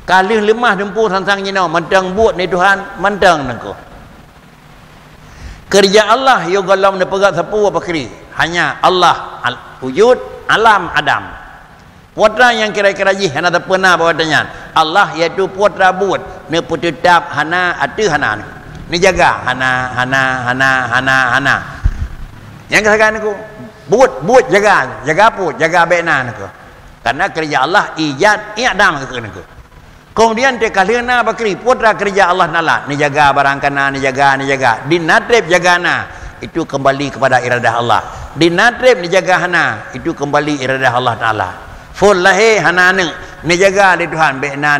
kalih lemah dempu sansang nyinau mentang buat ni Tuhan mentang nengko. Kerja Allah yo galam ne pegat sapu apa kiri hanya Allah wujud alam Adam. Putra yang kira-kira ji hana tak pernah bawadanya Allah iaitu putra buat ne putetap hana atu hana ni jaga hana yang katakan aku buat jaga jaga bena aku karena kerja Allah ijad i'dam aku. Kemudian dia kalina bakri putra kerja Allah Ta'ala ni jaga barang kana ni jaga dinatrib jagana itu kembali kepada iradah Allah, dinatrib ni jaga hana itu kembali iradah Allah Ta'ala. Full lahi hana ni jaga di Tuhan be'na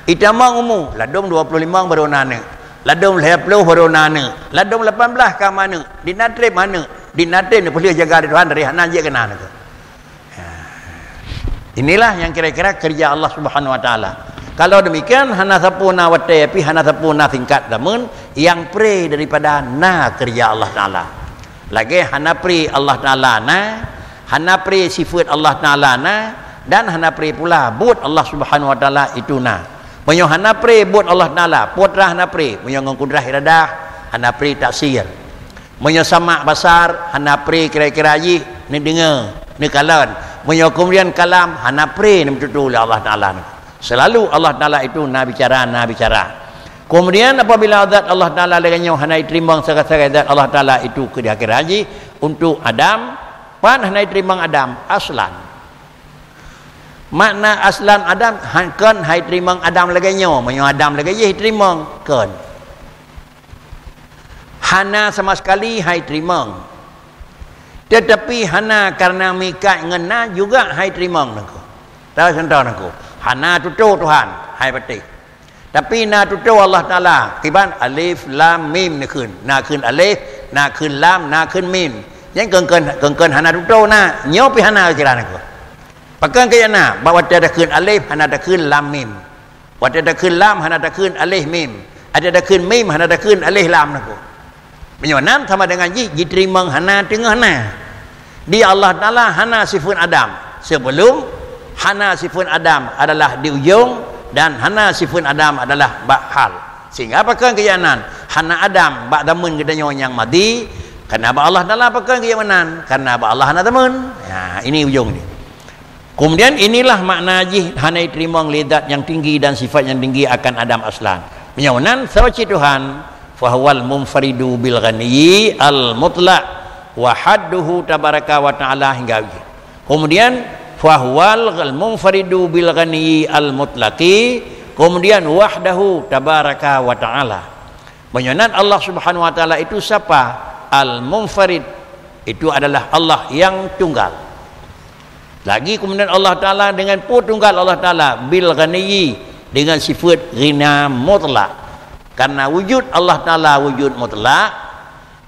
itamang umu ladum 25 baru nane ladum 20 baru nane ladum 18 ka mana dinatrib ni boleh jaga di Tuhan dari hana je kena tu. Inilah yang kira-kira kerja Allah Subhanahu wa taala. Kalau demikian hana sapuna wate api hana sapuna tingkat namun yang pre daripada kerja Allah Taala. Lagi hana pre Allah Taala hana pre sifat Allah Taala dan hana pre pula buat Allah Subhanahu wa taala itu Menyo hana pre buat Allah Taala, putra hana pre, menyo ngkudrah iradah hana pre taksir. Menyo sama basar hana pre kira-kira ji ni dengar, ni kalan. Menyo kemudian kalam hana pre ni betul Allah Taala. Selalu Allah Taala itu bicara. Kemudian apabila zat Allah Taala dengannya hana terima sekali zat Allah Taala itu ke di akhir haji untuk Adam, pan hana terima Adam aslan. Makna aslan Adam kan hai terima Adam laganya, menyo Adam lagi terima kan. Hana sama sekali hai terima. Tetapi hana karena mika ngena juga hai terima nako. Tahu contoh nako. Hana tutu Tuhan hai pati. Tapi tutu Allah Taala kiban alif lam mim ni kun. Kun alif, kun lam, kun mim. Yang kengken hana tutu nyo pi hana kira nako. Pakan kaya bawa ada kun alif hana ada kun lam mim. Wa ada kun lam hana ada kun alif mim. Ada kun mim hana ada kun alif lam nako. Menyonan sama dengan diterima hana tengah di Allah Ta'ala hana sifat Adam sebelum hana sifat Adam adalah di ujung dan hana sifat Adam adalah bakhal sehingga apakah keyanan hana Adam bak damun gedanya yang mati karena Allah Ta'ala apakah keyanan karena Allah hana damun ini ujung ni. Kemudian inilah makna haji hanai terima lidat yang tinggi dan sifat yang tinggi akan Adam aslan. Menyawanan sawaci Tuhan fahwal munfaridu bil ghani al mutlaq wa hadduhu tabaraka wa taala hingga haji. Kemudian fahwal munfaridu bil ghani al mutlaqi, kemudian wahdahu tabaraka wa taala. Menyawanan Allah Subhanahu wa taala itu siapa? Al munfarid itu adalah Allah yang tunggal. Lagi kemudian Allah Ta'ala dengan tunggal Allah Ta'ala bil ghani dengan sifat ghina mutlak. Karena wujud Allah Ta'ala wujud mutlak,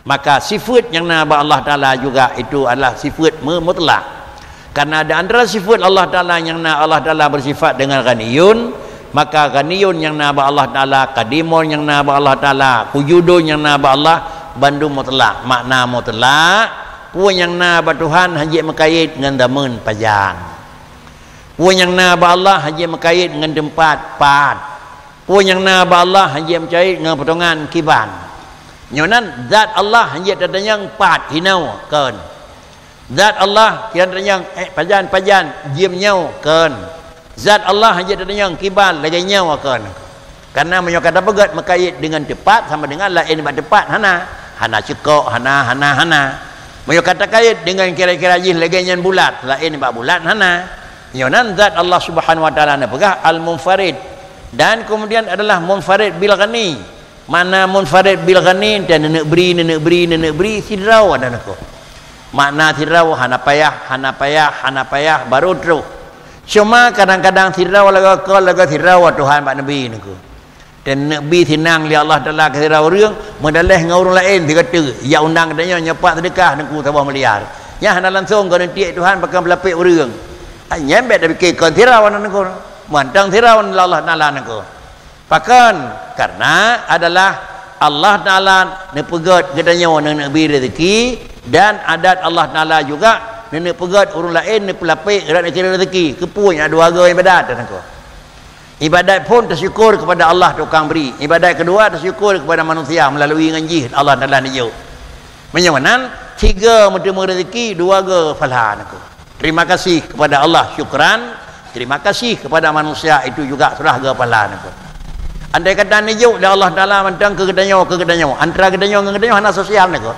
maka sifat yang nama Allah Ta'ala juga itu adalah sifat mutlak. Karena ada antara sifat Allah Ta'ala yang nama Allah Ta'ala bersifat dengan ghaniyun, maka ghaniyun yang nama Allah Ta'ala, qadimun yang nama Allah Ta'ala, wujudun yang nama Allah bandung mutlak. Makna mutlak puan yang na ba Tuhan haji mekait dengan damen pajang. Puan yang na ba Allah haji mekait dengan tempat pat. Puan yang na ba Allah haji mekait dengan potongan kiban. Nyonan zat Allah haji tadanyang pat hinau keun. Zat Allah kian tadanyang pajan jiem nyau keun. Zat Allah haji tadanyang kiban lagi nyau keun. Karena menyokata pegat mekait dengan tepat sama dengan lain ba tepat hana cekok hana. Mereka kata kait dengan kira-kira jih legenya bulat lain bak bulat hana. Nyonan zat Allah Subhanahu wa taala na pegah al munfarid, dan kemudian adalah munfarid bil ghani. Mana munfarid bil ghani dan nenek beri sidraw ada nako. Makna sidraw hana payah baru terus. Cuma kadang-kadang sidraw laga sidraw Tuhan bak nabi nako. Dan Nabi senang li Allah Taala kira orang medalih dengan orang lain dia kata ya undang katanya nyepak sedekah nengku tabah meliar ya hana langsung kau nanti Tuhan pakai melapik orang nyembet tapi ke kontirawan nengku mantang tirawan Allah Taala nengku pakan karena adalah Allah Taala nepegat katanya orang Nabi rezeki dan adat Allah Taala juga nenek pegat orang lain nepelapik dan kira rezeki kepunya dua harga ibadat nengku. Ibadat pun tersyukur kepada Allah tukang beri. Ibadat kedua tersyukur kepada manusia melalui ngaji Allah Taala niyo. Menyawanan tiga menerima rezeki, dua ge falhan aku. Terima kasih kepada Allah syukran, terima kasih kepada manusia itu juga surah ge falhan aku. Andai kata niyo dan Allah Taala mentang ke gedanyo antara gedanyo dengan gedanyo hana sosial aku.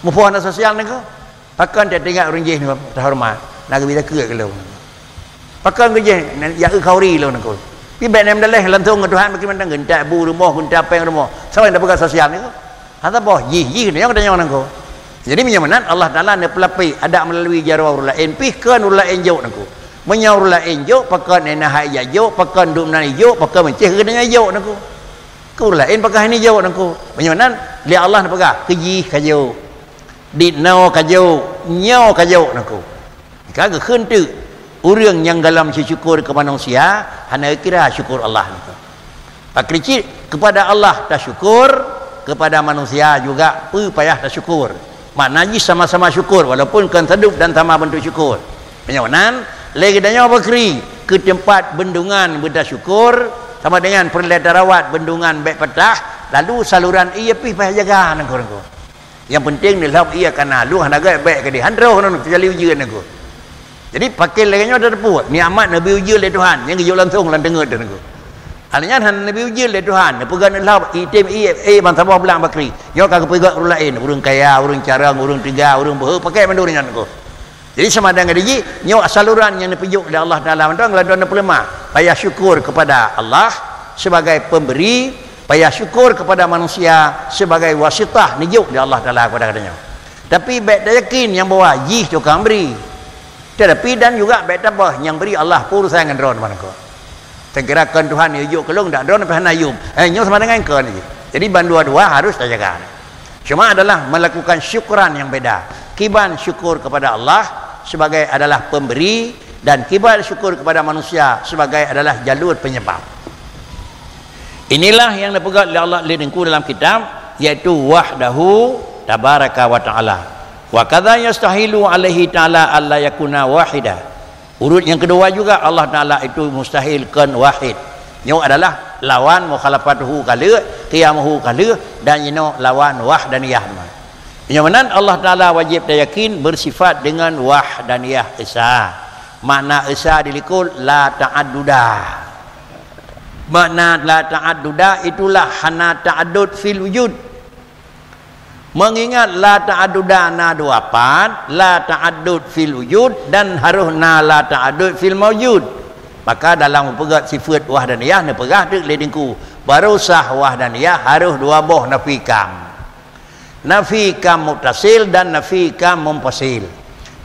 Mupo hana sosial aku. Pakan dia tengok orang jih ni terhormat. Nak bila ke kalau. Pakai kerja ya kauri lo nak. Pi bet nem daleh lantung ke Tuhan bagi mandang gentak bu rumah gentak peng rumah. Sama dah pegang sosial ni ko. Hata boh yi ni yang katanya nak ko. Jadi menyamanan Allah Taala ne pelapi ada melalui jarawar lain pi kan lain jauh nak ko. Menyaur lain jauh pakai nena hai ya jauh pakai dum nani jauh pakai menceh katanya jauh nak ko. Ku lain pakai ni jauh nak ko. Menyamanan li Allah nak pegang keji kajau. Di nau kajau, nyau kajau nak ko. Kagak kentu orang yang dalam syukur kepada manusia hanya kira syukur Allah itu. Pakrici kepada Allah tak syukur, kepada manusia juga payah tak syukur. Maknanya sama-sama syukur walaupun kan sedup dan sama bentuk syukur. Penyawanan lagi danya bakri ke tempat bendungan benda syukur sama dengan perletar rawat bendungan baik petah lalu saluran ia pi payah jaga nang korang. Yang penting ni lah ia kana lu hanaga baik ke di handro nang terjadi ujian nang. Jadi pakai lagi ada terpuat ni amat Nabi uji oleh Tuhan yang hijau langsung lan dengar dan aku. Hanya Nabi uji oleh Tuhan pegang lah item bangsa bawah belang bakri. Yo kagak pegang orang lain, orang kaya, orang carang, orang tiga, orang boh pakai mendur dengan aku. Jadi sama dengan dia nyo saluran yang dipujuk oleh Allah Taala mentang lawan pelemah. Payah syukur kepada Allah sebagai pemberi, payah syukur kepada manusia sebagai wasitah nijuk dari Allah Taala kepada katanya. Tapi baik dah yakin yang bawa jih tukang beri. Tetapi dan juga baik apa yang beri Allah pur sayang drone mana ko. Sekirakan Tuhan yuk kelung dak drone sampai hanayum. Nyo sama dengan ko ni. Jadi dua-dua harus jaga. Cuma adalah melakukan syukuran yang beda. Kiban syukur kepada Allah sebagai adalah pemberi dan kiban syukur kepada manusia sebagai adalah jalur penyebab. Inilah yang dipegang oleh Allah lidengku dalam kitab yaitu wahdahu tabaraka wa ta'ala. Wa kadza yastahilu alaihi ta'ala alla yakuna wahida. Urut yang kedua juga Allah Taala itu mustahilkan wahid. Nyo adalah lawan mukhalafatuhu kala, qiyamuhu kala dan ino lawan wahdaniyah. Yang mana Allah Ta'ala wajib yakin bersifat dengan wahdaniyah esa. Makna esa dilikul la ta'adduda. Makna la ta'adduda itulah hana ta'addud fil wujud. Mengingat la ta'adduda na dua part, la ta'addud fil wujud dan harus na la ta'addud fil mawjud. Maka dalam mempegat sifat wahdaniyah ni pegah dik ledingku. Baru sah wahdaniyah harus dua boh nafi kam. Nafi kam muttasil dan nafi kam munfasil.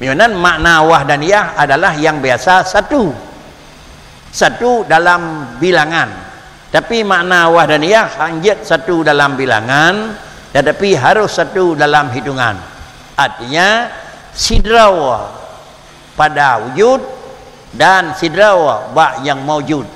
Memang makna wahdaniyah adalah yang biasa satu dalam bilangan. Tapi makna wahdaniyah hanya satu dalam bilangan, tetapi harus satu dalam hitungan. Artinya sidrawa pada wujud dan sidrawa ba yang maujud.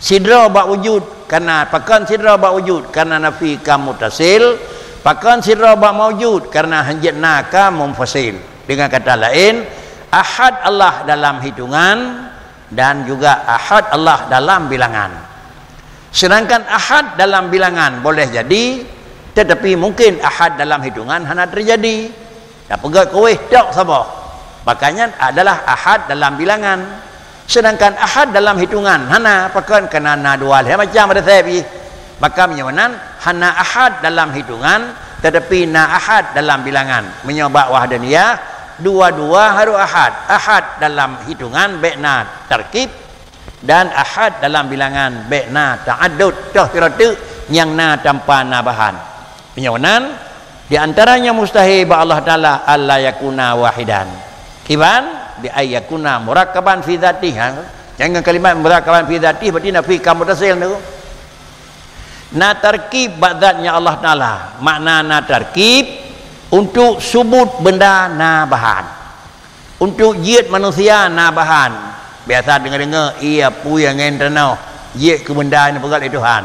Sidrawa ba wujud karena pakan sidrawa ba wujud karena nafi kam muttasil. Pakan sirra ba maujud karena hanjatna ka munfasil. Dengan kata lain, ahad Allah dalam hitungan dan juga ahad Allah dalam bilangan. Sedangkan ahad dalam bilangan boleh jadi, tetapi mungkin ahad dalam hitungan hana terjadi. Dah pegat kowe tak sabar. Makanya adalah ahad dalam bilangan. Sedangkan ahad dalam hitungan hana pakan kena na dua macam ada saya. Maka menyawanan hana ahad dalam hitungan tetapi na ahad dalam bilangan. Menyebab wahdaniyah dua-dua harus ahad. Ahad dalam hitungan bekna tarkib dan ahad dalam bilangan bekna ta'addud. Toh tiratu yang na tanpa nabahan. Menyawanan di antaranya mustahil ba Allah Taala alla yakuna wahidan. Kiban bi ayyakuna murakkaban fi dzatihi. Jangan kalimat murakkaban fi dzatihi berarti nafi kam mutasil tu. Na tarkib ba'datnya Allah Ta'ala. Makna na tarkib untuk subut benda na bahan, untuk jid manusia na bahan. Biasa dengar-dengar ia pu yang entenau jid ke benda ni pegat Tuhan.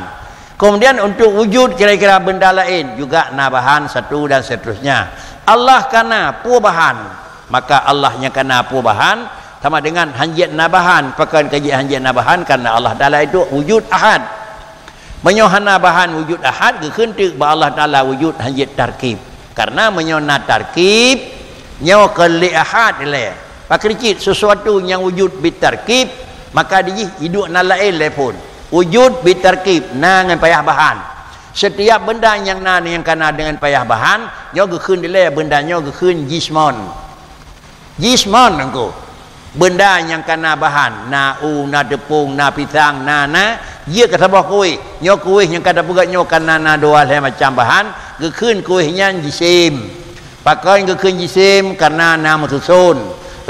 Kemudian untuk wujud kira-kira benda lain juga na bahan satu dan seterusnya. Allah kana pu bahan, maka Allahnya kana pu bahan sama dengan hanjat na bahan. Pakai kaji hanjat na bahan karena Allah Ta'ala itu wujud ahad. Menyohana bahan wujud ahad kekentik ba Allah Ta'ala wujud hanjit tarkib. Karena menyona tarkib nyawa kali ahad le. Pakricit sesuatu yang wujud bitarkib maka dia hidup na lain le pun. Wujud bitarkib na dengan payah bahan. Setiap benda yang na yang kena dengan payah bahan nyawa kekun le benda nyawa kekun jismon. Jismon engko. Benda yang kena bahan na na tepung na pisang na dia kata bah kuih nyo kuih yang kata bugat nyo kana na dua macam bahan gekun kuihnya jisim pakai gekun jisim karena na mususun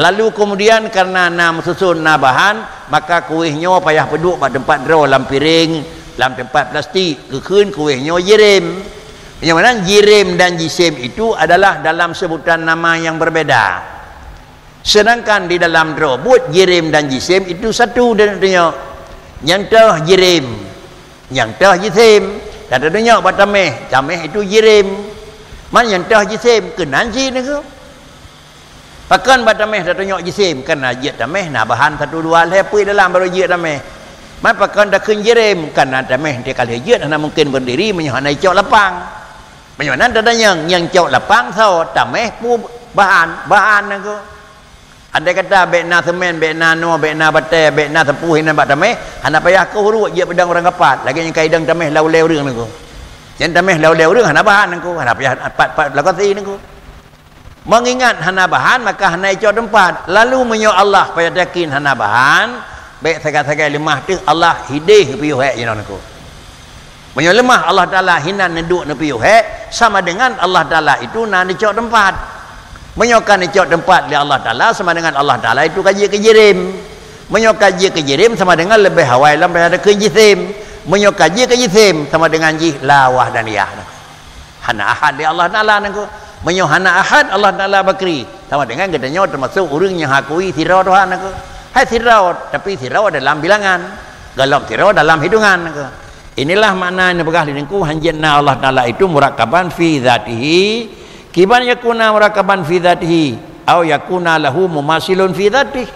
lalu kemudian karena na mususun na bahan maka kuih nyo payah peduk pada tempat draw dalam piring dalam tempat plastik gekun kuih nyo jirim. Yang mana jirim dan jisim itu adalah dalam sebutan nama yang berbeda. Sedangkan di dalam draw buat jirim dan jisim itu satu dengannya. Yang tah jirim, yang tah jisim. Dan tentunya buat tameh itu jirim. Mana yang tah jisim kenan ji ni ke? Pakan buat tameh tentunya jisim karena jid tameh nah bahan satu dua lepui dalam baru jid tameh. Man pakan dah kun jirim karena tameh dia kali jid hana mungkin berdiri menyohanai cok lapang. Menyohanan tentunya yang cok lapang so tameh pu bahan ni ke? Andai kata bekna semen, bekna no, bekna bate, bekna tepuh hina bat tameh, hana payah ke huruf je pedang orang kapat. Lagi yang kaidang tameh lau-lau reung niku. Yen tameh lau-lau reung hana bahan niku, hana payah pat lakati niku. Mengingat hana bahan maka hana icok tempat. Lalu menyo Allah payah yakin hana bahan, baik sagai-sagai lemah tu Allah hidih piyu hek je niku. Menyo lemah Allah Taala hina neduk ne piyu hek sama dengan Allah Taala itu nan icok tempat. Menyokan icok tempat di Allah Ta'ala sama dengan Allah Ta'ala itu kaji kejirim. Menyok kaji kejirim sama dengan lebih hawai dalam pada kejisim. Menyok kaji kejisim sama dengan jih la wahdaniyah. Hana ahad di Allah Ta'ala niku. Menyok hana ahad Allah Ta'ala bakri. Sama dengan katanya termasuk orang yang hakui tirau Tuhan niku. Hai tirau tapi tirau dalam bilangan. Galak tirau dalam hitungan niku. Inilah makna yang pegah niku hanjatna Allah Ta'ala itu murakkaban fi dzatihi. Kiban yakuna murakaban fi dzatihi au yakuna lahu mumasilun fi dzatihi.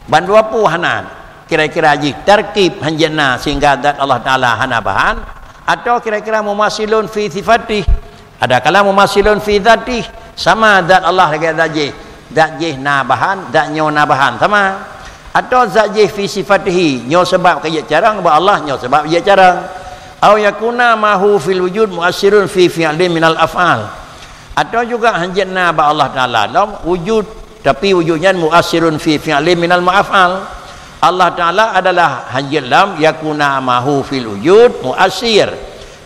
Bandu apa hanan? Kira-kira ji tarkib hanjana sehingga zat Allah Taala hana bahan atau kira-kira mumasilun fi sifatihi Ada kala mumasilun fi dzatih, sama zat Allah dengan zat jih. Zat jih nabahan, zat nyo nabahan sama. Atau zat jih fi sifatihi, nyo sebab kaya carang ba Allah, nyo sebab kaya carang. Au yakuna mahu fil wujud muassirun fi fi'lin minal af'al. Atau juga hanjatna ba Allah Taala dalam wujud, tapi wujudnya muassirun fi fi'lin minal ma'af'al. Allah Taala adalah hanjat lam yakuna mahu fil wujud muassir.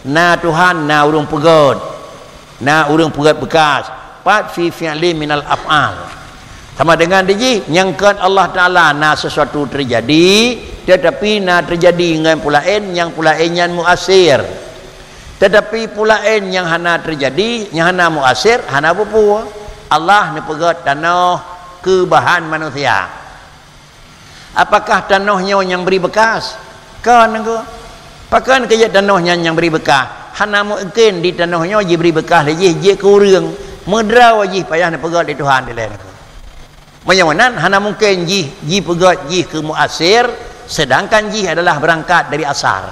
Na Tuhan na urung pegot. Na urung pegot bekas. Pat fi fi'lin minal af'al. Sama dengan dia nyangkat Allah Taala na sesuatu terjadi, tetapi na terjadi dengan pulain yang pulainnya muasir. Tetapi pulain yang hana terjadi, yang hana muasir, hana pupu. Allah ni pegat tanah ke bahan manusia. Apakah tanahnya yang beri bekas? Kan engko. Pakan kaya tanahnya yang beri bekas. Hana mungkin di tanahnya je beri bekas lagi je kurang. Medraw je payah ni pegat di Tuhan di lain aku. Macam hana mungkin ji pegat ji ke muasir, sedangkan ji adalah berangkat dari asar.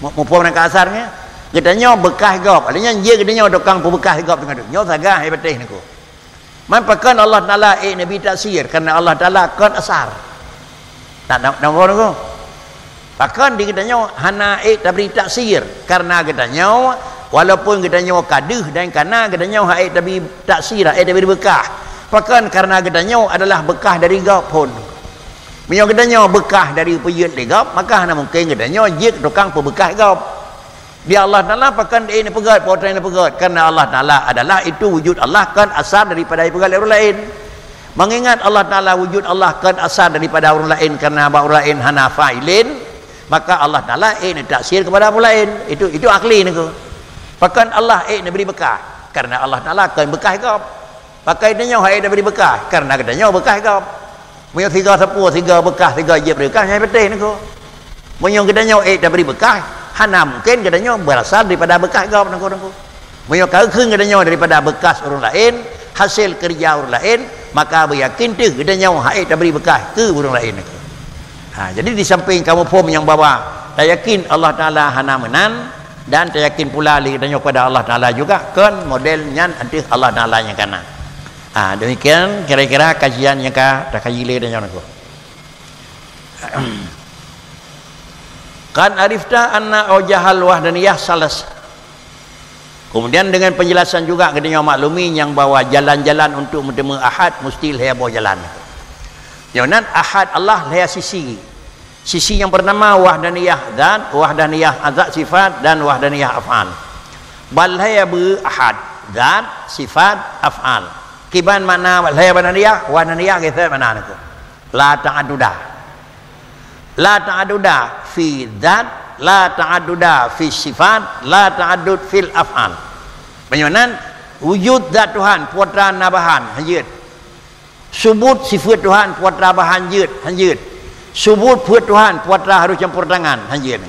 Mau berangkat asarnya, katanya bekas gop. Artinya dia katanya dokang bekas gop dengan tu. Nyo sagah hai betih niku. Mampakan Allah Taala nabi taksir karena Allah Taala kan asar. Tak nombor niku. Bahkan dia katanya hana tabri taksir karena katanya walaupun katanya kaduh dan kana katanya hai tabi taksir tabi bekas. Bahkan karena gedanya adalah bekas dari gap pun. Bila gedanya bekas dari peyut di gap, maka hanya mungkin gedanya jik tukang pembekas gap. Dia Allah Taala bahkan dia ini pegat, potong ini pegat. Karena Allah Taala adalah itu wujud Allah kan asal daripada pegat orang lain. Mengingat Allah Taala wujud Allah kan asal daripada orang lain karena orang lain hana fa'ilin, maka Allah Taala ini taksir kepada orang lain. Itu akli niku. Bahkan Allah ini beri bekas karena Allah Taala kan bekas gap. Pakai dia hai dah beri bekas karena katanya bekas kau. Punya tiga sepuluh, tiga bekas, tiga je bekas yang betul niku. Punya katanya dah beri bekas, hana mungkin katanya berasal daripada bekas kau niku. Punya kau katanya daripada bekas orang lain, hasil kerja orang lain, maka beryakin tu katanya hai dah beri bekas ke orang lain niku. Jadi di samping kamu pun yang bawa, tak yakin Allah Taala hana menan dan tak yakin pula katanya kepada Allah Taala juga kan modelnya nanti Allah Taala yang kana. Demikian kira-kira kajian yang tak kaji le dan yang aku. Kan arifta anna aujahal wahdaniyah salas. Kemudian dengan penjelasan juga katanya maklumi yang bawa jalan-jalan untuk bertemu ahad mesti dia bawa jalan. Jangan ahad Allah dia sisi. Sisi yang bernama wahdaniyah zat, wahdaniyah azat sifat dan wahdaniyah af'al. Bal dia ahad zat, sifat, af'al. Kiban mana saya wananiyah kita mana niku la ta'adduda fi dzat, la ta'adduda fi sifat, la ta'addud fil af'al. Menyonan wujud zat Tuhan putra nabahan hanjut, subut sifat Tuhan putra bahan hanjut, subut put Tuhan putra harus campur tangan hanjut.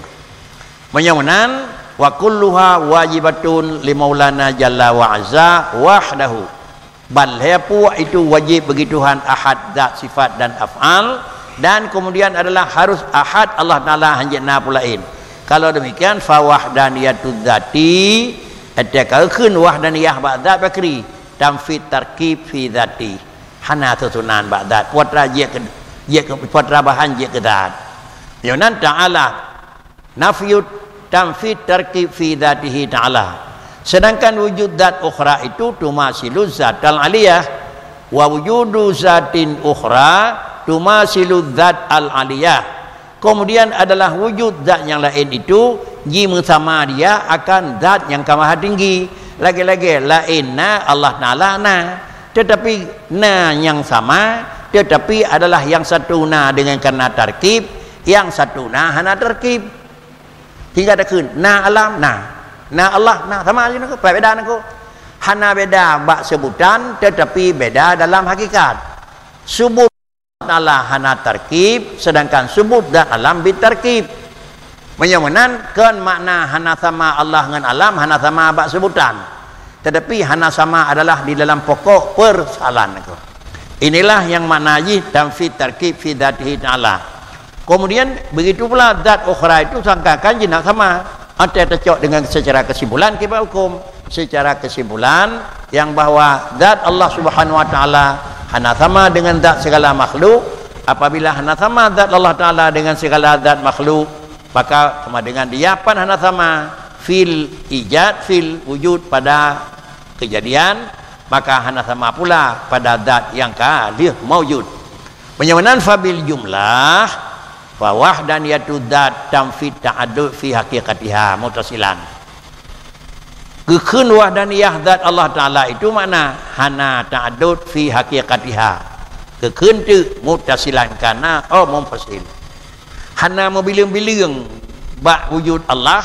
Menyonan wa kulluha wajibatun li maulana jalla wa azza wahdahu. Bal itu wajib bagi Tuhan ahad zat sifat dan af'al, dan kemudian adalah harus ahad Allah Taala hanjatna pulain. Kalau demikian fa wahdaniyatul zati ataka kun wahdaniyah ba'dzat bakri tamfid tarkib fi zati hana tutunan ba'dzat putra je ke putra bahan je ke zat. Yonan ta'ala nafyut tamfid tarkib fi zatihi ta'ala. Sedangkan wujud zat ukhra itu tumasilu zatal aliyah wa wujudu zatin ukhra tumasilu zat al aliyah. Kemudian adalah wujud zat yang lain itu ji bersama dia akan zat yang maha tinggi. Lagi-lagi lainna Allah Taala na, tetapi na yang sama, tetapi adalah yang satu na dengan karena tarkib, yang satu na hana tarkib. Hingga ada kun na alam na Allah sama aja niku, beda niku. Hana beda bak sebutan tetapi beda dalam hakikat. Subut Allah hana tarkib, sedangkan subut dan alam bitarkib. Menyamanan kan makna hana sama Allah dengan alam, hana sama bak sebutan. Tetapi hana sama adalah di dalam pokok persoalan niku. Inilah yang makna ji tamfid tarkib fi dzatihi ta'ala. Kemudian begitu pula zat ukhra itu sangkakan jenak sama. Ada tercok dengan secara kesimpulan kita hukum secara kesimpulan yang bahwa zat Allah Subhanahu wa taala hana sama dengan zat segala makhluk. Apabila hana sama zat Allah taala dengan segala zat makhluk, maka sama dengan dia hana sama fil ijad, fil wujud pada kejadian, maka hana sama pula pada zat yang kadir maujud. Penyamanan fabil jumlah wa wahdaniyatu dzat tamfid ta'addud fi haqiqatiha mutasilan. Kekeun wahdaniyah zat Allah taala itu makna hana ta'addud fi haqiqatiha. Kekeun tu mutasilan kana munfasil. Hana mobiling-biling ba wujud Allah,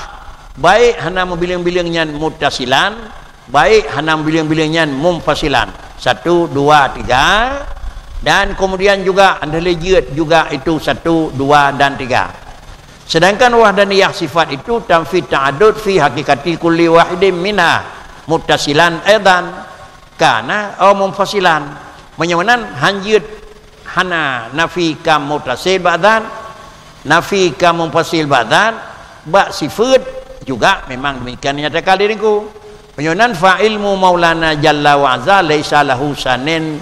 baik hana mobiling-bilingnya mutasilan, baik hana mobiling-bilingnya munfasilan. 1 2 3. Dan kemudian juga anda lihat juga itu 1 2 dan 3. Sedangkan wahdaniyah sifat itu tamfid ta'addud fi haqiqati kulli wahidin minha muttasilan aidan kana munfasilan. Menyamanan hanjut hana nafi kam muttasil ba'dan, nafi kam munfasil ba'dan, ba sifat juga memang demikian nyatakan diriku. Menyamanan fa ilmu maulana jalla wa azza laisa lahu sanin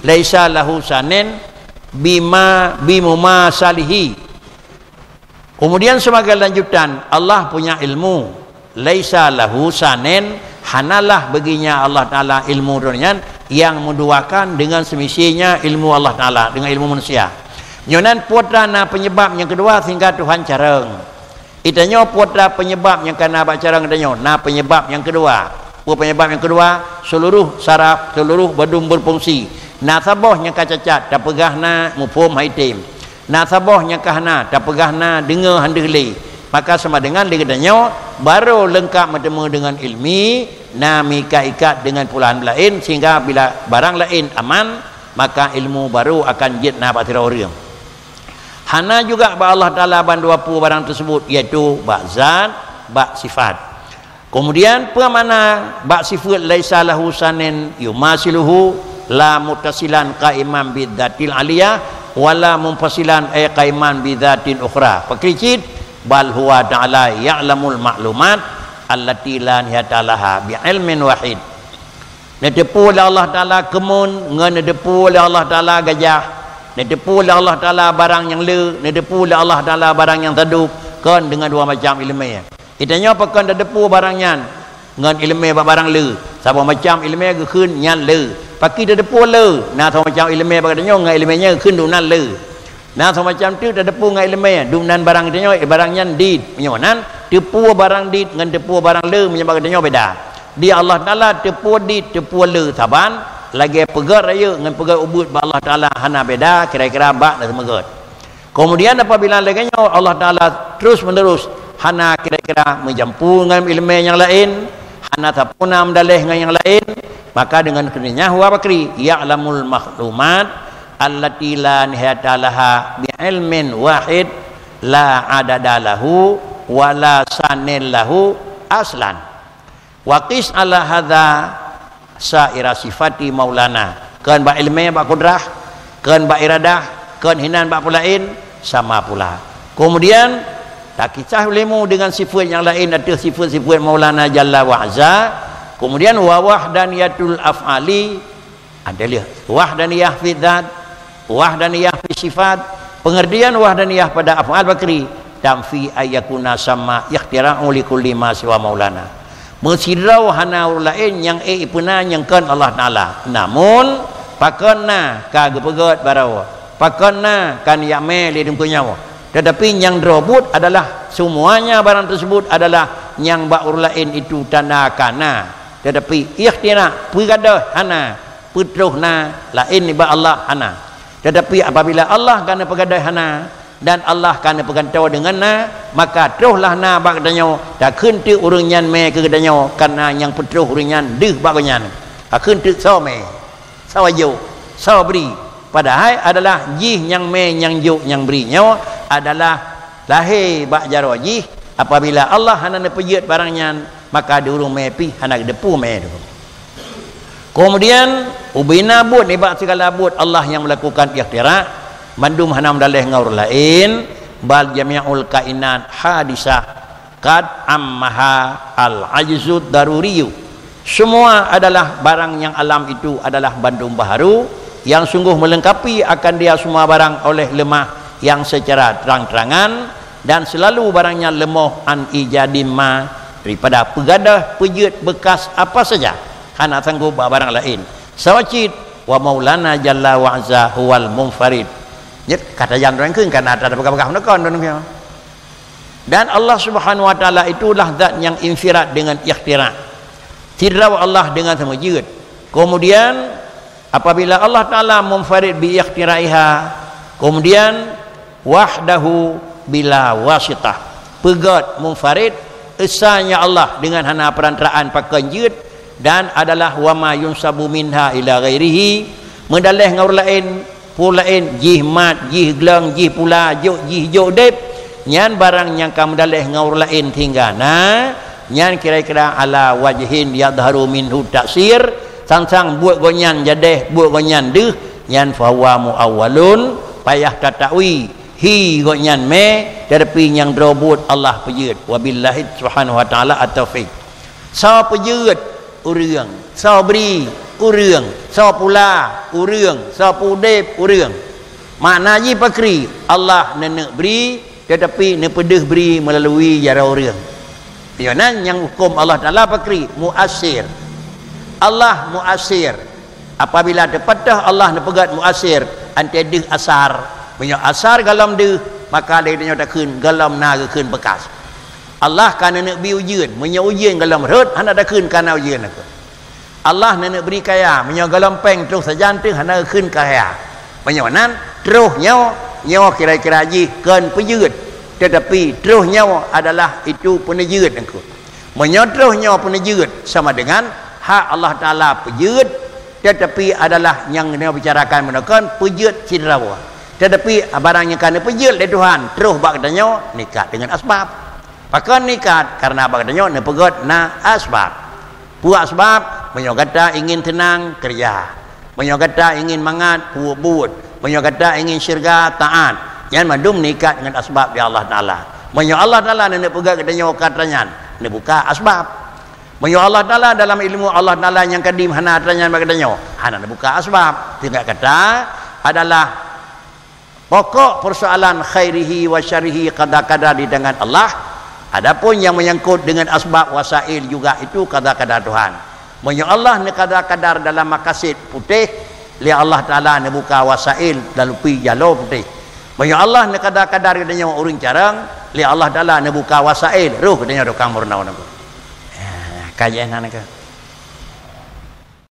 laisa lahu sanin bima salihi. Kemudian sebagai lanjutan, Allah punya ilmu, laisa lahu sanin, hanalah baginya Allah taala ilmu dunia yang menduakan dengan semestinya ilmu Allah taala dengan ilmu manusia. Nyonan putra na penyebab yang kedua sehingga Tuhan careng. Itanya putra penyebab yang kana ba careng danyo na penyebab yang kedua. Penyebab yang kedua seluruh saraf, seluruh badung berfungsi. Na sabohnya kacacat, tak pegahna mufhum haitim. Nasabahnya kahna tak pegahna dengar handeli, maka sama dengan dikatanya baru lengkap bertemu dengan ilmi nami ikat dengan pulaan lain, sehingga bila barang lain aman maka ilmu baru akan jid na batira orang. Hana juga ba Allah taala bandu apa barang tersebut, iaitu ba zat ba sifat. Kemudian pemana ba sifat laisa lahu sanin yumasiluhu la muttasilan qaiman bidzatil aliyah wala munfasilan ay qaiman bidzatin ukhra. Pakricit bal huwa ta'ala ya'lamul ma'lumat allati la nihata laha bi ilmin wahid. Nedepu oleh Allah taala kemun, nedepu oleh Allah taala gajah, nedepu oleh Allah taala barang yang le, nedepu oleh Allah taala barang yang tadup, kan dengan dua macam ilmu. Itanya apa kan dedepu barangnya dengan ilmu barang le. Sama macam ilmu ke keun nyan le. Paki dedepu le, nah sama macam ilmu baganya dengan ilmunya keun dunan le. Nah sama macam tu dedepu dengan ilmu dunan barang itanya barangnya dit. Menyonan tepu barang dit dengan tepu barang le menyebabkannya beda. Dia Allah taala tepu dit tepu le saban lagi pegar raya dengan pegar ubud ba Allah taala hana beda kira-kira ba dan semegot. Kemudian apabila lagi Allah taala terus menerus hana kira-kira menjampu dengan ilmu yang lain, hana tapuna mendalih dengan yang lain, maka dengan kenanya huwa bakri ya'lamul makhlumat allati la nihata laha bi ilmin wahid la adada lahu wa la sanil lahu aslan. Wa qis ala hadza sa'ira sifati maulana. Kan ba ilmu ba kudrah, kan ba iradah, kan hinan ba pulain sama pula. Kemudian tak kisah ilmu dengan sifat yang lain, ada sifat-sifat maulana jalla wa azza. Kemudian wa wahdaniyatul af'ali, ada lihat wahdaniyah fi dzat, wahdaniyah fi sifat. Pengertian wahdaniyah pada af'al bakri tamfi ayakuna sama ikhtira'u li kulli ma siwa maulana. Mensidrau hana lain yang puna yang kan Allah taala. Namun pakana ka gepegot barau. Pakana kan yame li dengkunya. Tetapi yang drobut adalah semuanya barang tersebut adalah yang baur lain itu tanda kana. Tetapi ikhtira pegada hana putruhna lain ba Allah hana. Tetapi apabila Allah kana pegada hana dan Allah kana pegantau dengan na, maka teruslah na ba katanya tak keunti urang nyan me ke katanya karena yang putruh urang nyan deuh ba nyan. Keunti so me sawayo sabri padahal adalah jih yang me yang juk yang berinya adalah lahir bak jaraji. Apabila Allah hana nepejut barangnya, maka diurung mepi hana depu me tu. Kemudian ubina but ibak segala but Allah yang melakukan ikhtira mandum hana mendalih ngaur lain bal jami'ul kainat hadisah qad ammaha al-ajzud daruriyu. Semua adalah barang yang alam itu adalah bandung baharu yang sungguh melengkapi akan dia semua barang oleh lemah yang secara terang-terangan, dan selalu barangnya lemah an ijadim ma daripada pegadah pejut bekas apa saja hana sanggup barang lain. Sawacid wa maulana jalla wa azza huwal munfarid. Nyet kata yang orang keun kana ada bekas-bekas nekon don. Dan Allah Subhanahu wa taala itulah zat yang infirad dengan ikhtira. Tidak Allah dengan sama jid. Kemudian apabila Allah taala munfarid bi ikhtira'iha, kemudian wahdahu bila wasitah, pegat munfarid esanya Allah dengan hana perantaraan pakai jid, dan adalah wama yunsabu minha ila ghairihi, medalih ngaur lain pulain jih mat jih gelang jih pula jok jih jok dep nyan barang yang kamu dalih ngaur lain tinggana nyan kira-kira ala wajhin yadharu minhu taksir sang-sang buat gonyan jadeh buat gonyan deh nyan fahuwa muawwalun payah tatawi hi gonyan me tetapi yang drobut Allah pejut wabillahi subhanahu wa ta'ala at-taufiq. Sao pejut urang, sao beri urang, sao pula urang, sao pudep urang. Maknanya pakri Allah nenek beri tetapi nepedeh beri melalui jara urang. Pianan yang hukum Allah Taala pakri muasir. Allah muasir. Apabila depatah Allah nepegat muasir ante deh asar. Banyak asar galam deh maka dia tak keun galam na keun bekas. Allah kana nak bi ujian, menyo ujian galam rut hana dak keun kana ujian aku. Allah nak beri kaya, menyo galam peng terus saja teu hana keun kaya. Menyo nan terus nyawa kira-kira ji keun pejut, tetapi terus nyawa adalah itu penejut aku. Menyo terus nyawa penejut sama dengan hak Allah Taala pejut, tetapi adalah yang dia bicarakan menakan pejut cidrawa. Tetapi barang yang kana pejut dari Tuhan terus bak katanya nikah dengan asbab. Pakai nikah karena apa katanya ne pegot na asbab. Buat asbab menyo kata ingin tenang kerja. Menyo kata ingin mangat buat. Menyo kata ingin syurga taat. Yang madum nikah dengan asbab di Allah Taala. Menyo Allah Taala ne pegat katanya ne buka asbab. Menyo Allah Taala dalam ilmu Allah Taala yang kadim hana katanya hana ne buka asbab. Tidak kata adalah pokok persoalan khairihi wa syarihi qada-qada di tangan Allah. Adapun yang menyangkut dengan asbab wasail juga itu qada-qada Tuhan. Menyo Allah ne qada-qadar dalam makasid putih, li Allah Taala ne buka wasail dalam pi jalo putih. Menyo Allah ne qada-qadar katanya urang carang, li Allah Taala ne buka wasail ruh katanya do kamur naon aku. Kajian anak